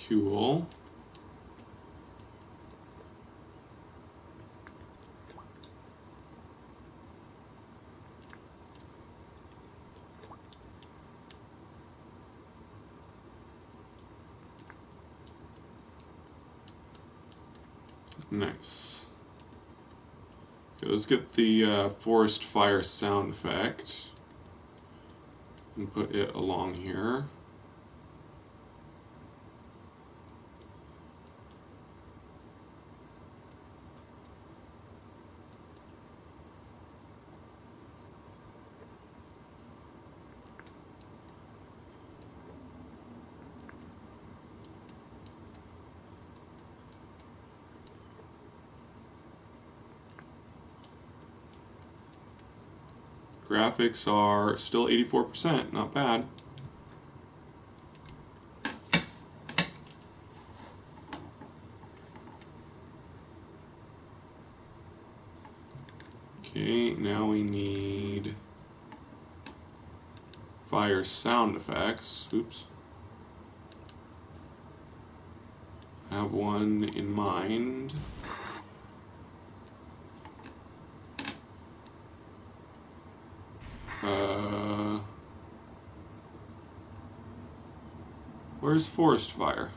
Cool. Nice. Okay, let's get the forest fire sound effect and put it along here. Graphics are still 84%, not bad. Okay, now we need fire sound effects. Oops. I have one in mind. Where's forest fire?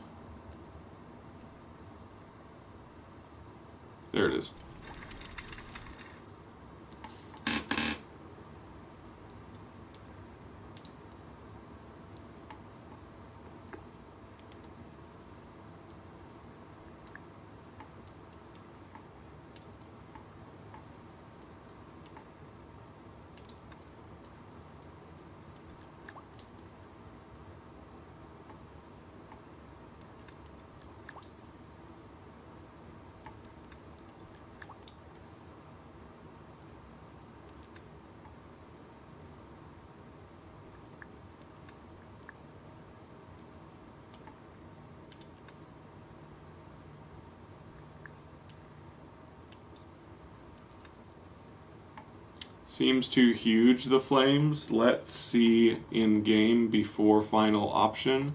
There it is. Seems too huge, the flames. Let's see in game before final option.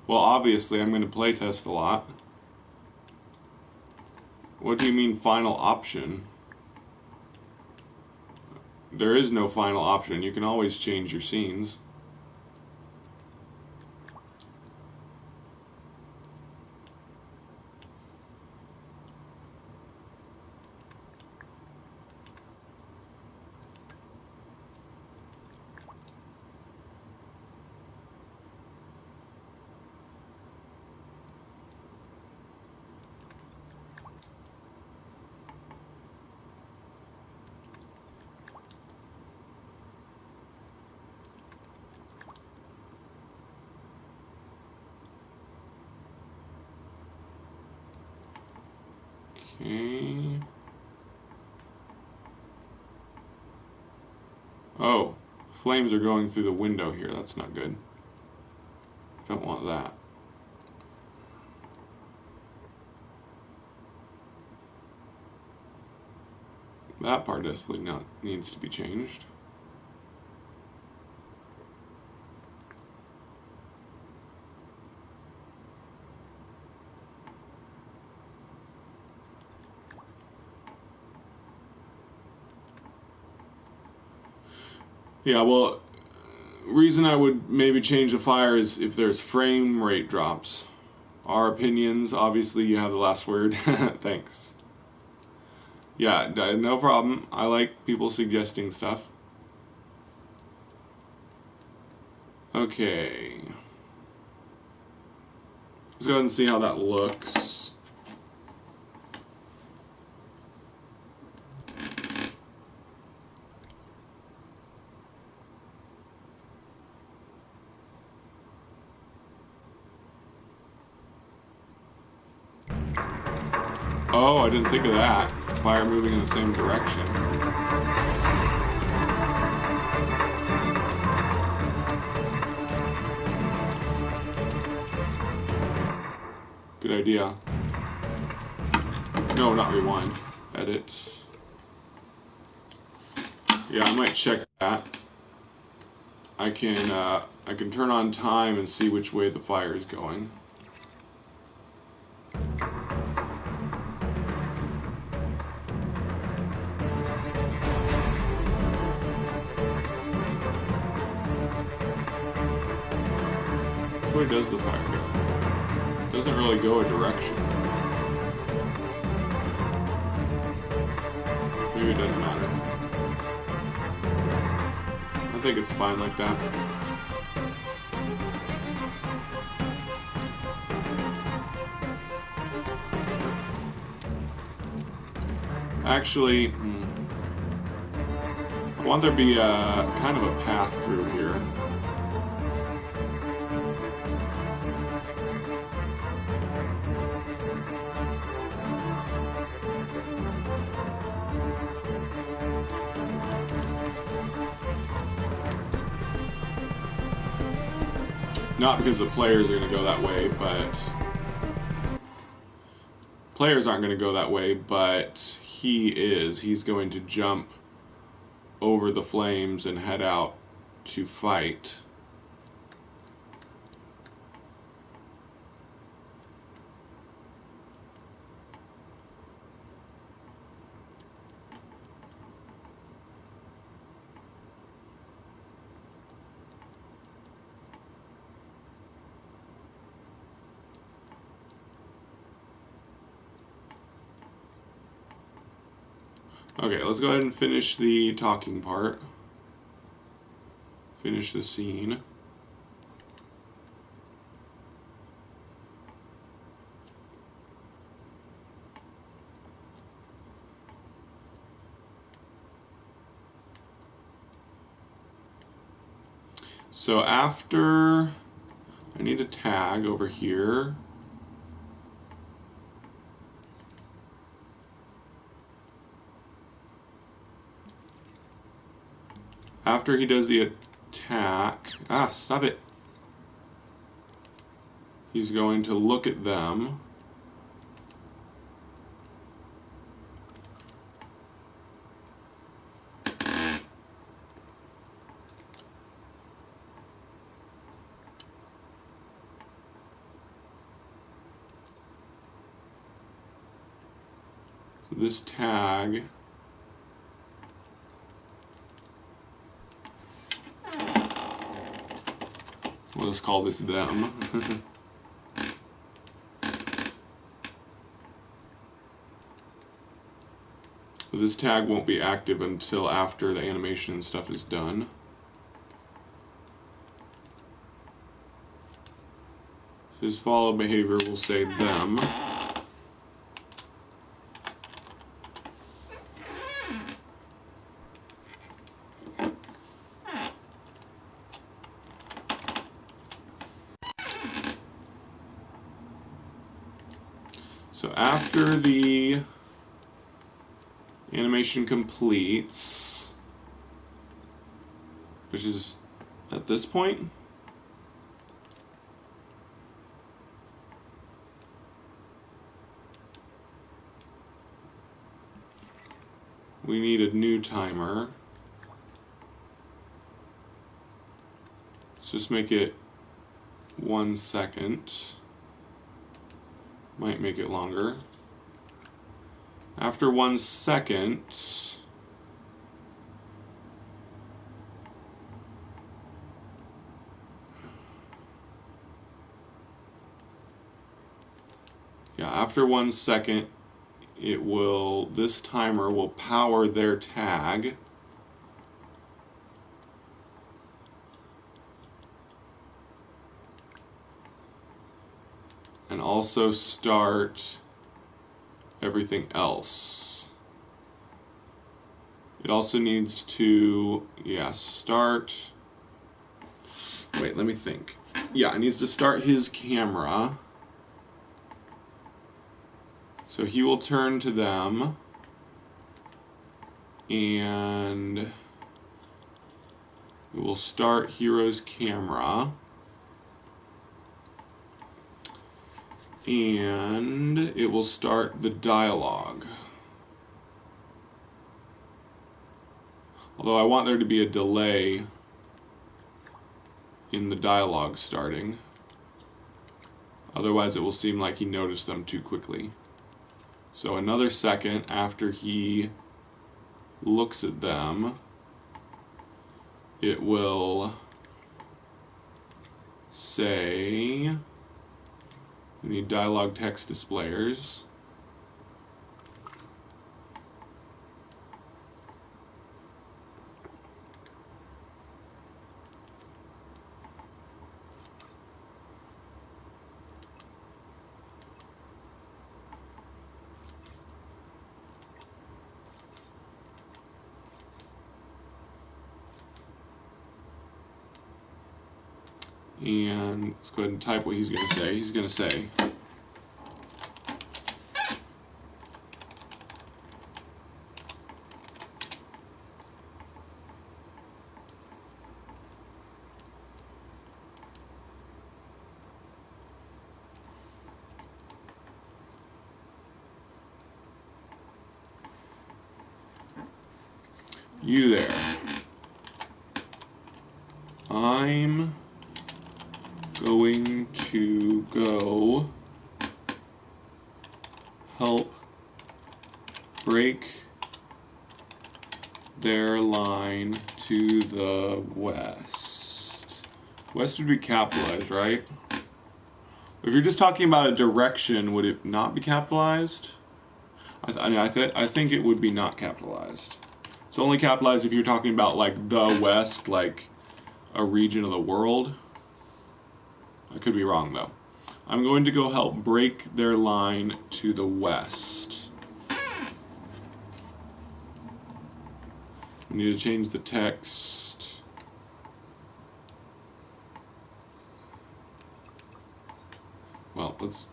Well, obviously I'm going to playtest a lot. What do you mean final option? There is no final option. You can always change your scenes. Okay. Oh, flames are going through the window here. That's not good. Don't want that. That part definitely needs to be changed. Yeah, well, reason I would maybe change the fire is if there's frame rate drops. Our opinions, obviously, you have the last word. Thanks. Yeah, no problem. I like people suggesting stuff. Okay. Let's go ahead and see how that looks. Oh, I didn't think of that. Fire moving in the same direction. Good idea. No, not rewind. Edit. Yeah, I might check that. I can turn on time and see which way the fire is going. Which way does the fire go? It doesn't really go a direction. Maybe it doesn't matter. I think it's fine like that. Actually, I want there to be a kind of a path through here. Not because the players are going to go that way, but players aren't going to go that way, but he is. He's going to jump over the flames and head out to fight. Okay, let's go ahead and finish the talking part. Finish the scene. So after, I need a tag over here. After he does the attack, stop it. He's going to look at them. So this tag, we'll just call this them. This tag won't be active until after the animation and stuff is done. So his follow behavior will say them. So after the Animation completes, which is at this point. We need a new timer. Let's just make it 1 second. Might make it longer. After 1 second, after 1 second, this timer will power their tag. And also start everything else. It also needs to, start. Wait, let me think. Yeah, it needs to start his camera. So he will turn to them, and we will start Hero's camera, and it will start the dialogue. Although I want there to be a delay in the dialogue starting. Otherwise it will seem like he noticed them too quickly. So another second after he looks at them, it will say, we need dialogue text displayers. And let's go ahead and type what he's going to say. He's going to say, you there. I'm going to go help break their line to the west. West would be capitalized, right? If you're just talking about a direction, would it not be capitalized? I think it would be not capitalized. It's only capitalized if you're talking about like the West, like a region of the world. I could be wrong though. I'm going to go help break their line to the west. We need to change the text. Well, let's...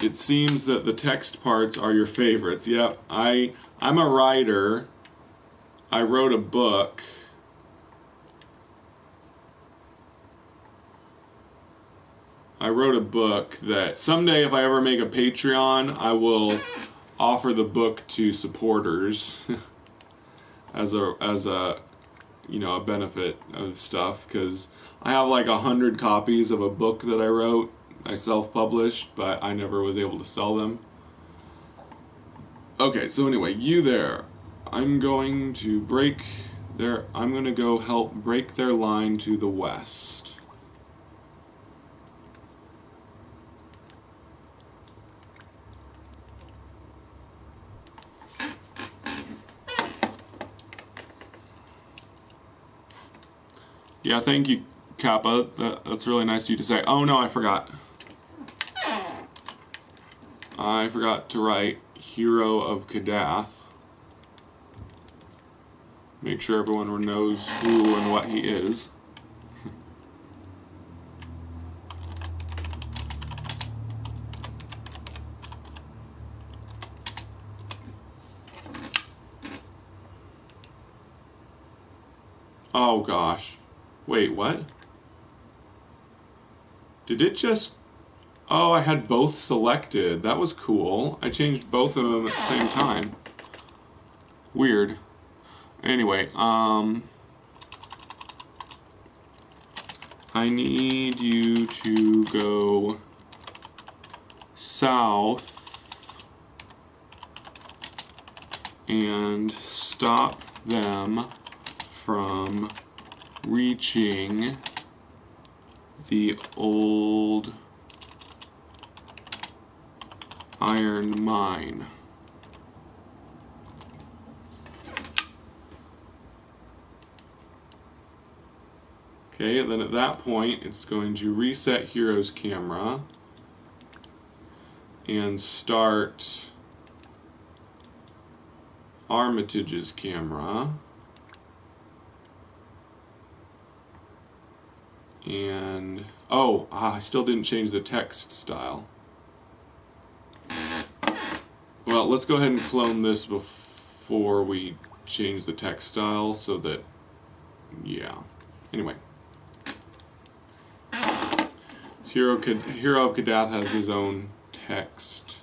It seems that the text parts are your favorites. Yep, I'm a writer. I wrote a book. That someday, if I ever make a Patreon, I will offer the book to supporters as a a benefit of stuff, because I have like 100 copies of a book that I wrote. I self-published, but I never was able to sell them. Okay, so anyway, you there. I'm going to go help break their line to the west. Yeah, thank you, Kappa. That's really nice of you to say. Oh no, I forgot. I forgot to write Hero of Kadath. Make sure everyone knows who and what he is. Oh gosh. Wait, what? Did it just... Oh, I had both selected. That was cool. I changed both of them at the same time. Weird. Anyway, I need you to go south and stop them from reaching the old iron mine. Okay, and then at that point, it's going to reset Hero's camera and start Armitage's camera. And, oh, I still didn't change the text style. Well, let's go ahead and clone this before we change the text style so that, yeah. Anyway. Hero of Kadath has his own text.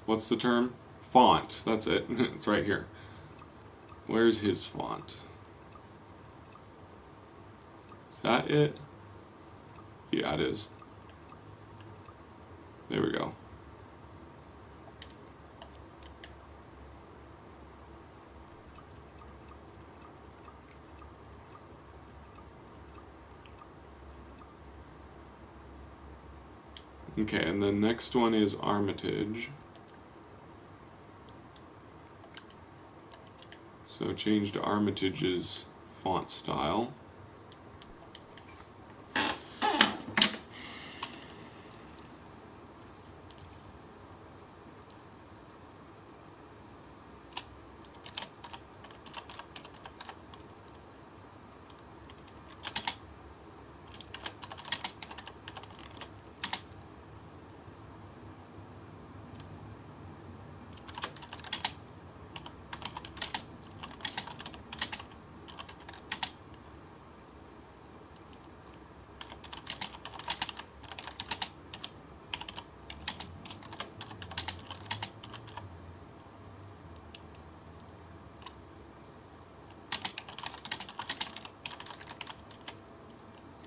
What's the term? Font. That's it. It's right here. Where's his font? Is that it? Yeah, it is. There we go. Okay, and the next one is Armitage. So change to Armitage's font style.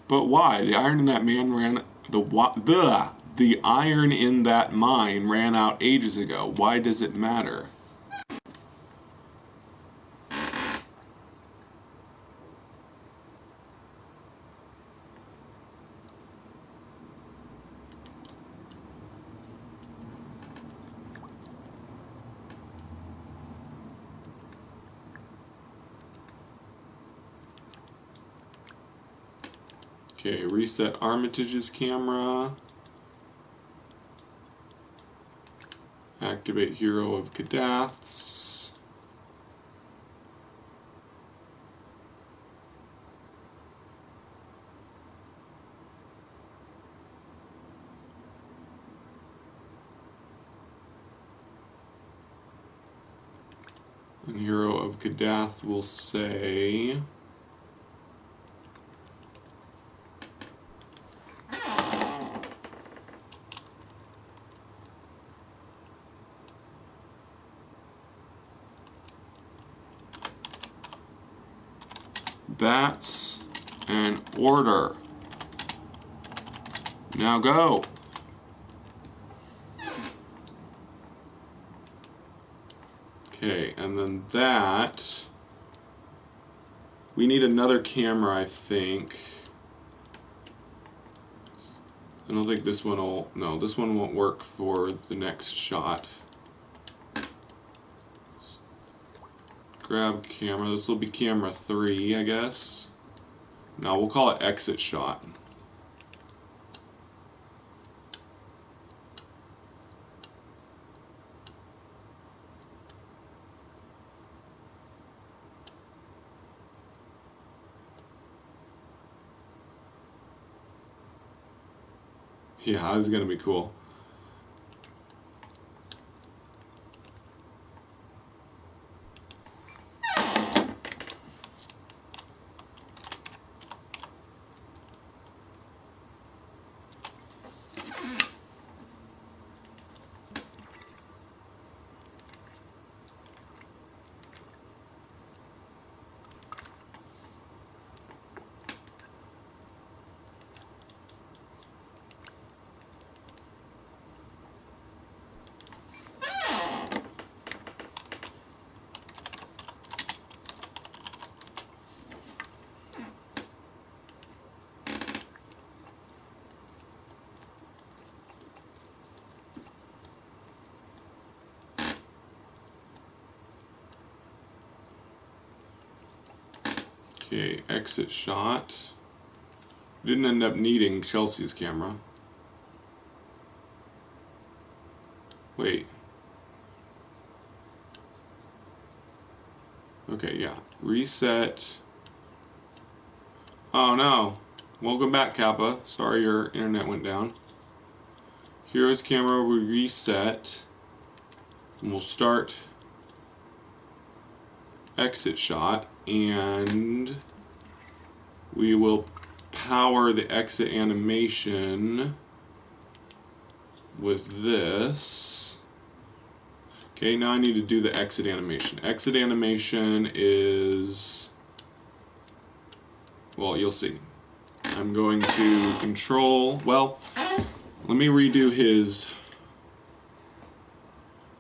But why? The iron in that man ran the iron in that mine ran out ages ago. Why does it matter? Okay, reset Armitage's camera. Activate Hero of Kadath's. And Hero of Kadath will say... That's an order. Now go. Okay, and then that... We need another camera, I think. I don't think this one will... No, this one won't work for the next shot. Grab camera. This will be camera 3, I guess. No, we'll call it exit shot. Yeah, this is going to be cool. Okay, exit shot. Didn't end up needing Chelsea's camera. Wait. Okay, yeah. Reset. Oh no. Welcome back, Kappa. Sorry your internet went down. Hero's camera, we reset. And we'll start exit shot. And we will power the exit animation with this. Okay, now I need to do the exit animation. Exit animation is, well, you'll see. I'm going to control, well, let me redo his,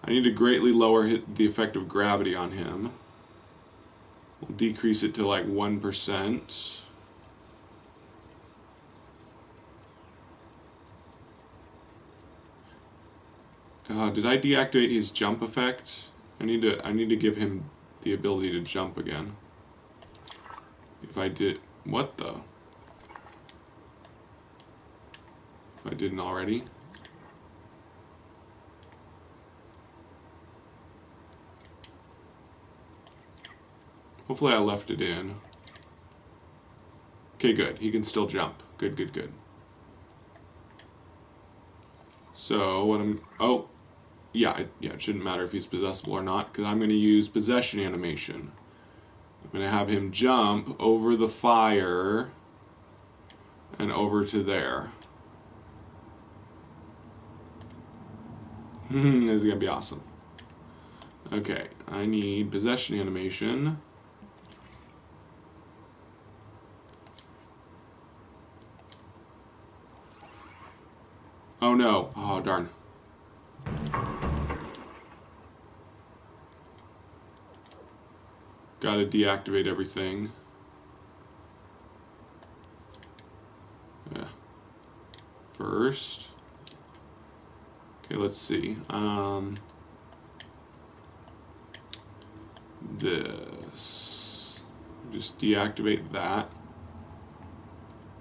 I need to greatly lower the effect of gravity on him. We'll decrease it to like 1%. Did I deactivate his jump effect? I need to give him the ability to jump again. If I did, what the? If I didn't already. Hopefully I left it in. Okay, good. He can still jump. Good, good, good. So what I'm, oh, yeah, it shouldn't matter if he's possessable or not, because I'm going to use possession animation. I'm going to have him jump over the fire and over to there. This is going to be awesome. Okay, I need possession animation. Oh no. Oh, darn. Gotta deactivate everything. Yeah. First. Okay, let's see. This. Just deactivate that.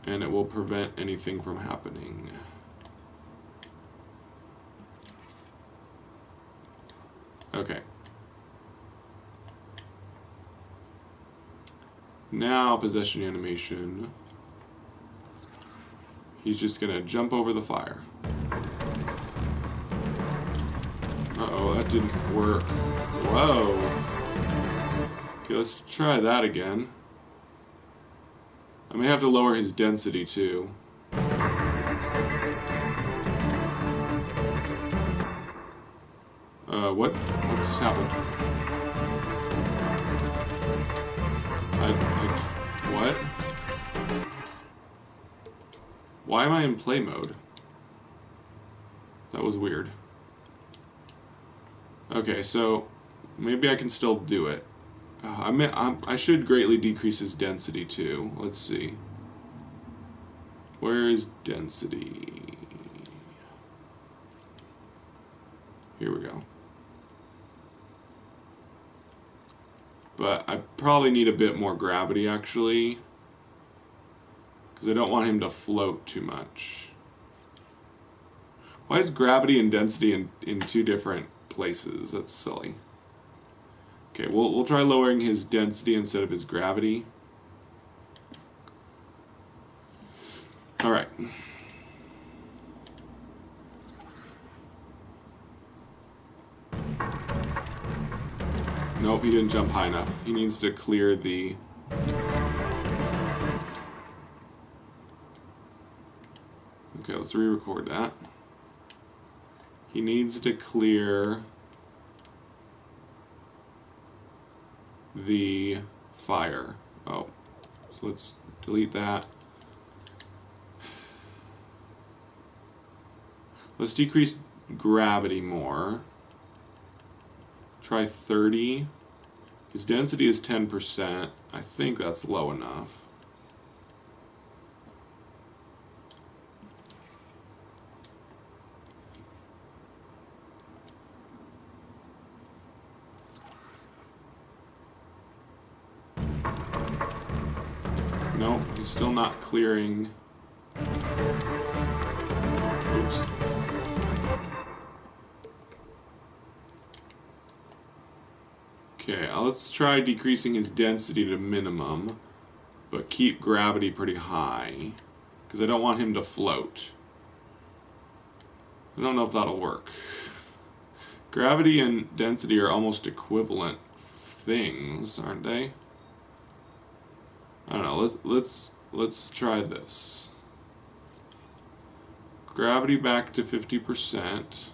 And it will prevent anything from happening. Okay. Now, possession animation. He's just gonna jump over the fire. Uh-oh, that didn't work. Whoa. Okay, let's try that again. I may have to lower his density too. What just happened? What? Why am I in play mode? That was weird. Okay, so maybe I can still do it. I should greatly decrease his density too. Let's see. Where is density? Here we go. But I probably need a bit more gravity actually, because I don't want him to float too much. Why is gravity and density in two different places? That's silly. Okay, we'll try lowering his density instead of his gravity. All right. Nope, he didn't jump high enough. He needs to clear the... Okay, let's re-record that. He needs to clear the fire. Oh, so let's delete that. Let's decrease gravity more. Try 30. His density is 10%. I think that's low enough. He's still not clearing. Oops. Okay, let's try decreasing his density to minimum, but keep gravity pretty high, because I don't want him to float. I don't know if that'll work. Gravity and density are almost equivalent things, aren't they? I don't know. Let's try this. Gravity back to 50%.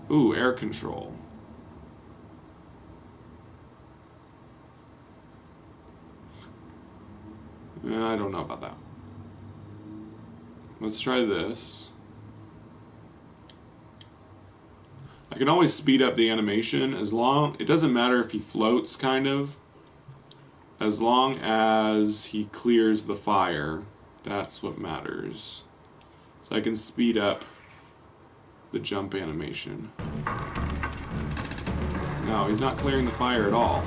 Ooh, air control. I don't know about that. Let's try this. I can always speed up the animation as long, it doesn't matter if he floats, kind of, as long as he clears the fire. That's what matters. So I can speed up the jump animation. No, he's not clearing the fire at all.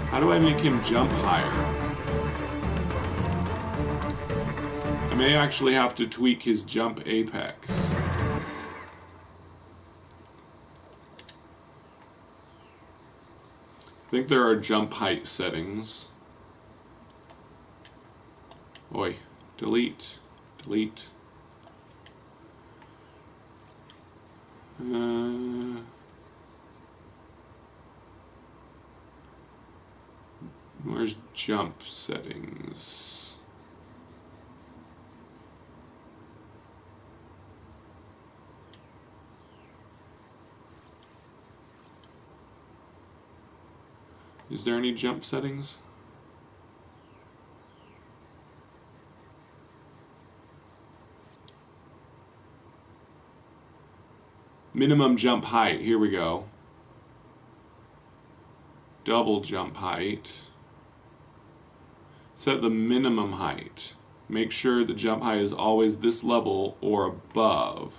How do I make him jump higher? I may actually have to tweak his jump apex. I think there are jump height settings. Oi, delete, delete. Where's jump settings? Is there any jump settings? Minimum jump height, here we go. Double jump height. Set the minimum height. Make sure the jump height is always this level or above.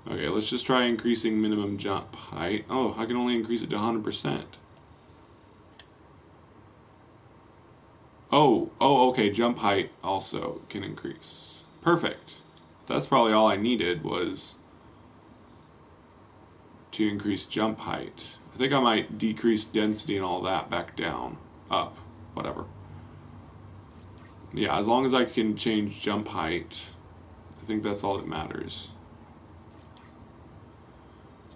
Okay, let's just try increasing minimum jump height. Oh, I can only increase it to 100%. Oh, okay, jump height also can increase. Perfect. That's probably all I needed was to increase jump height. I think I might decrease density and all that back down, up, whatever. Yeah, as long as I can change jump height, I think that's all that matters.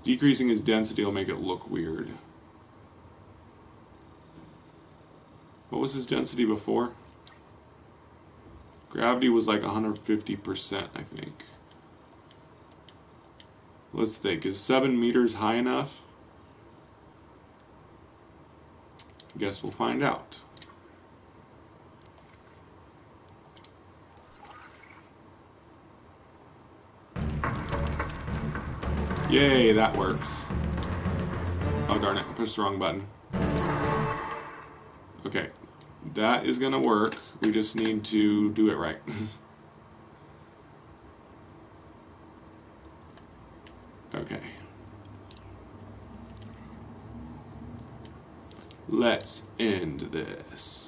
Decreasing his density will make it look weird. What was his density before? Gravity was like 150%, I think. Let's think, is 7 meters high enough? I guess we'll find out. Yay, that works. Oh darn it, I pushed the wrong button. Okay, that is gonna work. We just need to do it right. Okay. Let's end this.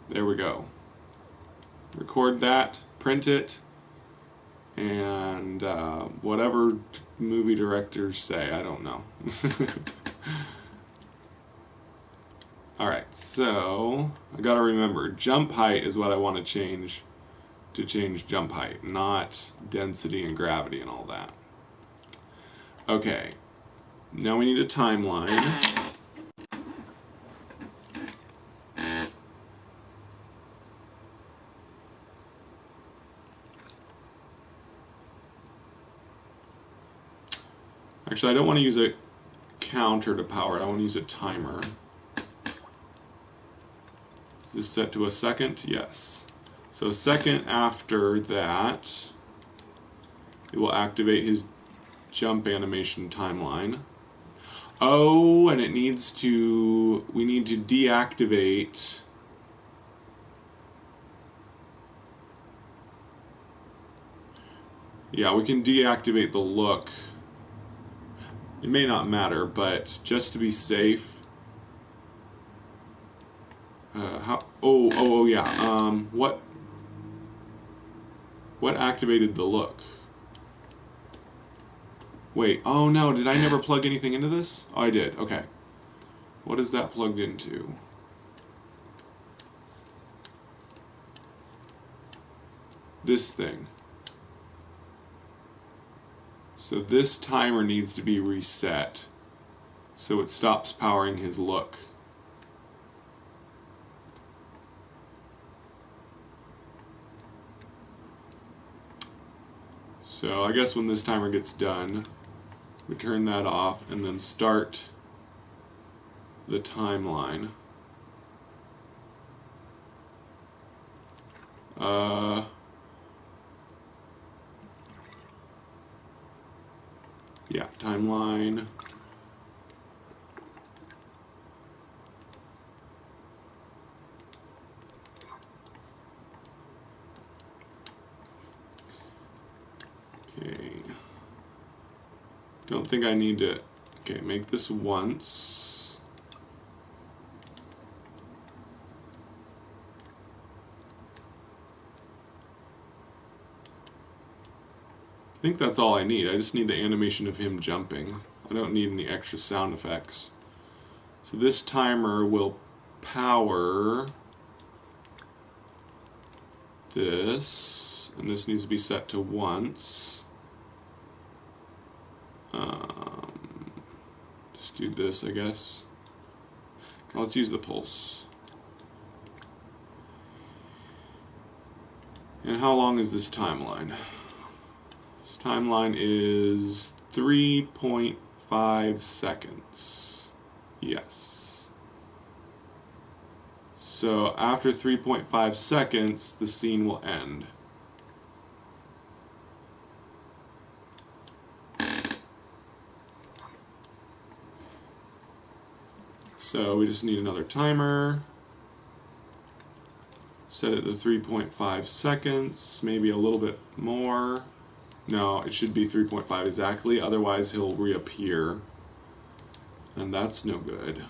There we go. Record that, print it, and whatever movie directors say, I don't know. Alright, so I gotta remember, jump height is what I want to change jump height, not density and gravity and all that. Okay, now we need a timeline. Actually, I don't want to use a counter to power it, I want to use a timer. Is this set to a second? Yes. So a second after that, it will activate his jump animation timeline. Oh, and we need to deactivate Yeah, we can deactivate the look. It may not matter, but just to be safe. Oh, yeah. What activated the look? Wait, oh no, did I never plug anything into this? Oh, I did, okay. What is that plugged into? This thing. So this timer needs to be reset so it stops powering his look. So I guess when this timer gets done, we turn that off and then start the timeline. Yeah, timeline. Okay. Don't think I need to. Okay, make this once. I think that's all I need. I just need the animation of him jumping. I don't need any extra sound effects. So this timer will power this, and this needs to be set to once. Just do this, I guess. Let's use the pulse. And how long is this timeline? This timeline is 3.5 seconds. Yes. So after 3.5 seconds, the scene will end. So we just need another timer. Set it to 3.5 seconds, maybe a little bit more. No, it should be 3.5 exactly, otherwise he'll reappear. And that's no good.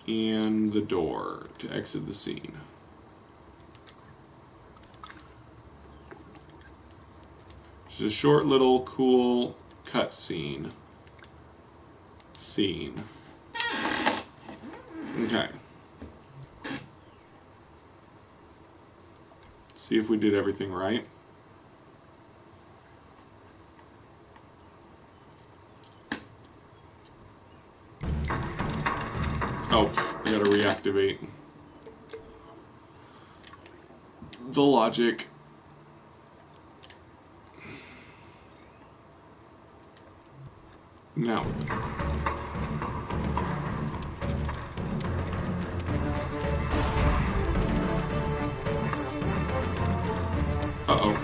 And the door to exit the scene. Just a short little cool cutscene. Scene. Okay. See if we did everything right. Oh, I gotta reactivate the logic. Now. Uh-oh.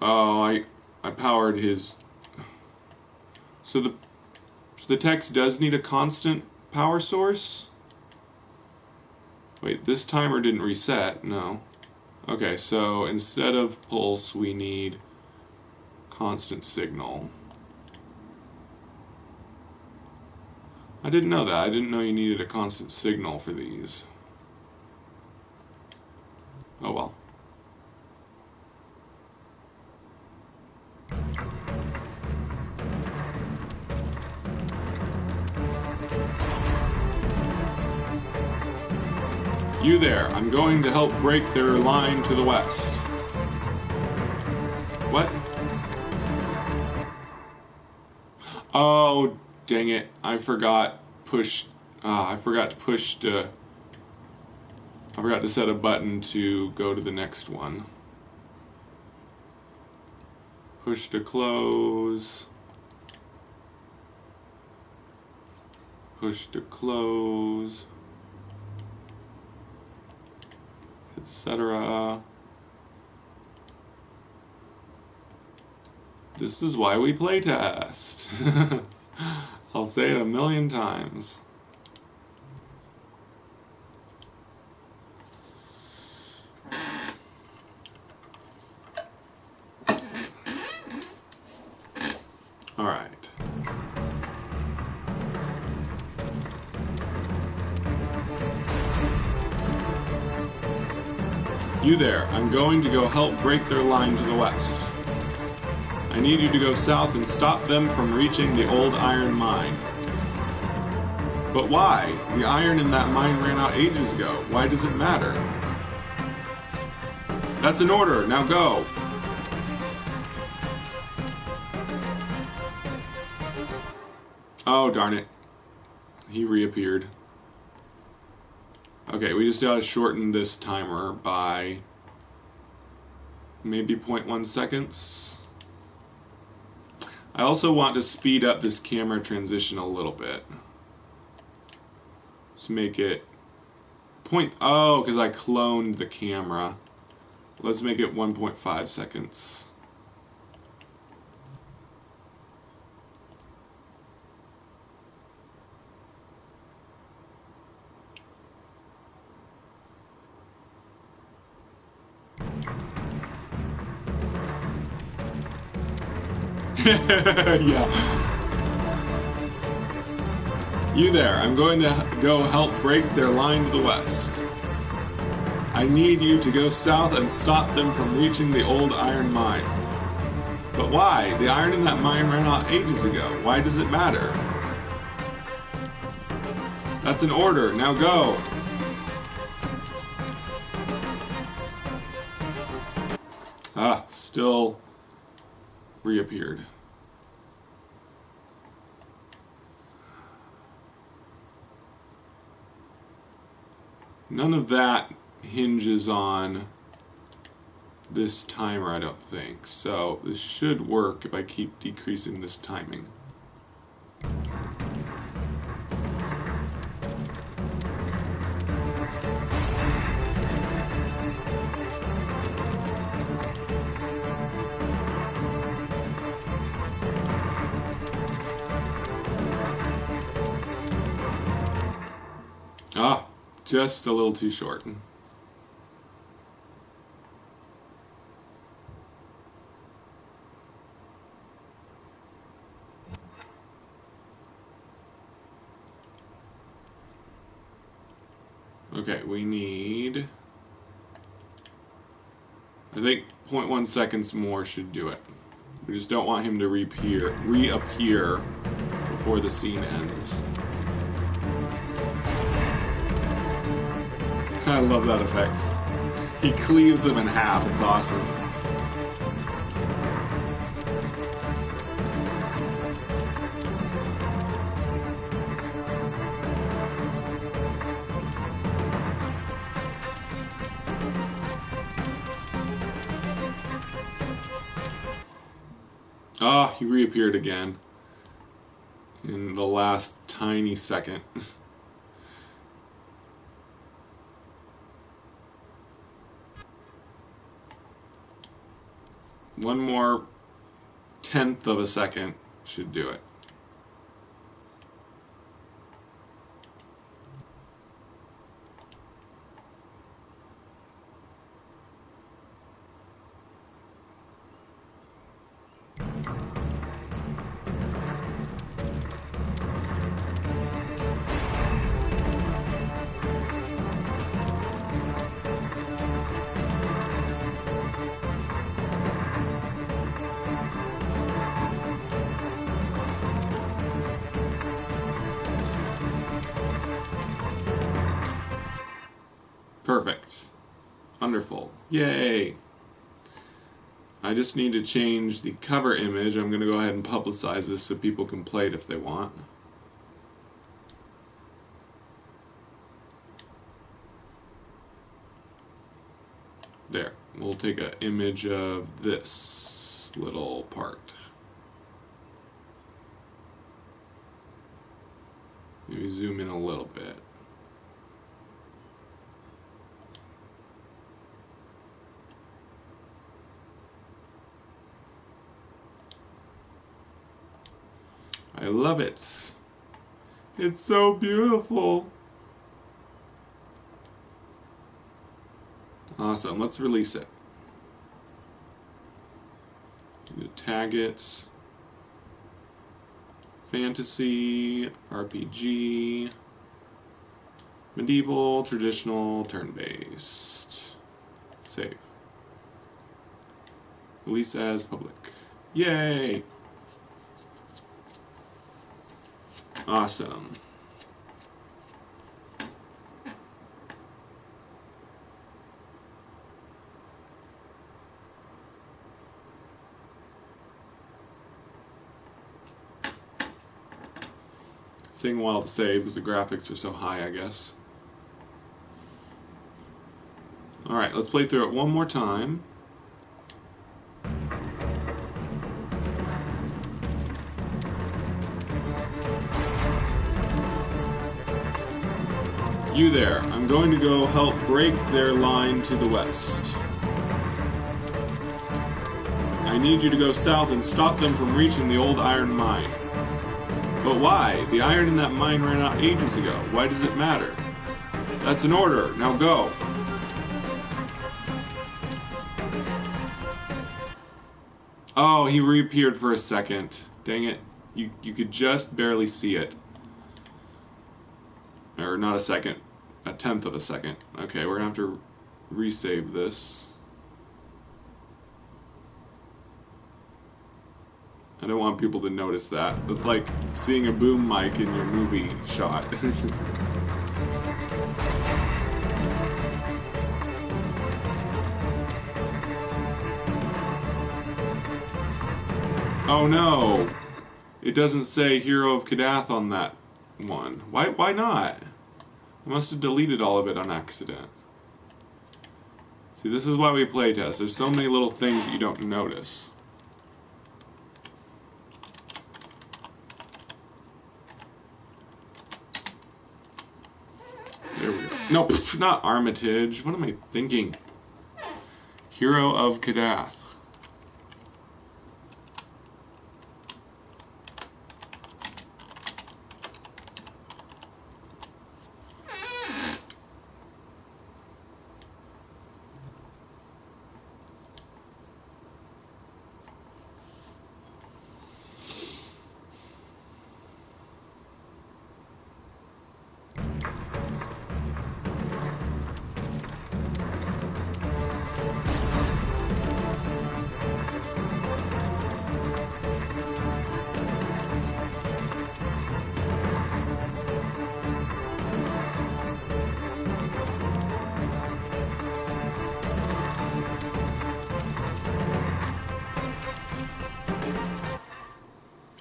Oh, I powered his... So the text does need a constant power source? Wait, this timer didn't reset, no. Okay, so instead of pulse, we need constant signal. I didn't know that. I didn't know you needed a constant signal for these. Oh well. You there, I'm going to help break their line to the west. What? Oh, dang it. I forgot I forgot to set a button to go to the next one. Push to close. Push to close. Etc. This is why we playtest. I'll say it a million times. You there, I'm going to go help break their line to the west. I need you to go south and stop them from reaching the old iron mine. But why? The iron in that mine ran out ages ago. Why does it matter? That's an order, now go! Oh, darn it. He reappeared. Okay, we just gotta shorten this timer by maybe 0.1 seconds. I also want to speed up this camera transition a little bit. Let's make it oh, because I cloned the camera. Let's make it 1.5 seconds. Yeah. You there, I'm going to go help break their line to the west. I need you to go south and stop them from reaching the old iron mine. But why? The iron in that mine ran out ages ago. Why does it matter? That's an order, now go! Ah, still reappeared. None of that hinges on this timer, I don't think. So this should work if I keep decreasing this timing. Ah, just a little too short. Okay, we need, I think 0.1 seconds more should do it. We just don't want him to reappear before the scene ends. I love that effect. He cleaves them in half, it's awesome. Ah, he reappeared again in the last tiny second. One more tenth of a second should do it. Perfect. Wonderful. Yay! I just need to change the cover image. I'm going to go ahead and publicize this so people can play it if they want. There. We'll take an image of this little part. Maybe zoom in a little bit. I love it. It's so beautiful. Awesome. Let's release it. Tag it. Fantasy, RPG, medieval, traditional, turn-based. Save. Release as public. Yay! Awesome. It's taking a while to save because the graphics are so high, I guess. Alright, let's play through it one more time. You there, I'm going to go help break their line to the west. I need you to go south and stop them from reaching the old iron mine. But why? The iron in that mine ran out ages ago. Why does it matter? That's an order. Now go. Oh, he reappeared for a second. Dang it. You could just barely see it. Or not a second. A tenth of a second. Okay, we're going to have to resave this. I don't want people to notice that. It's like seeing a boom mic in your movie shot. Oh no! It doesn't say Hero of Kadath on that one. Why not? I must have deleted all of it on accident. See, this is why we playtest. There's so many little things that you don't notice. There we go. No, not Armitage. What am I thinking? Hero of Kadath.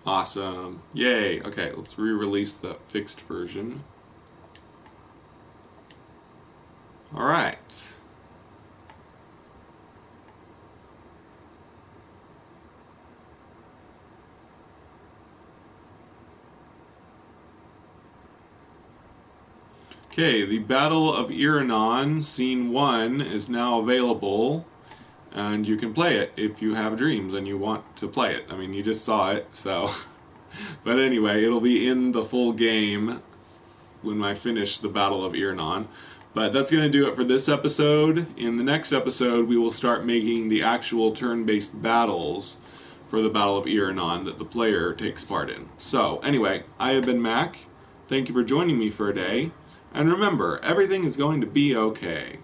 Awesome. Yay. Okay, let's re-release the fixed version. Alright. Okay, the Battle of Iranon, Scene 1, is now available, and you can play it if you have dreams and you want to play it. I mean, you just saw it, so... But anyway, it'll be in the full game when I finish the Battle of Iranon. But that's going to do it for this episode. In the next episode, we will start making the actual turn-based battles for the Battle of Iranon that the player takes part in. So, anyway, I have been Mac. Thank you for joining me for a day. And remember, everything is going to be okay.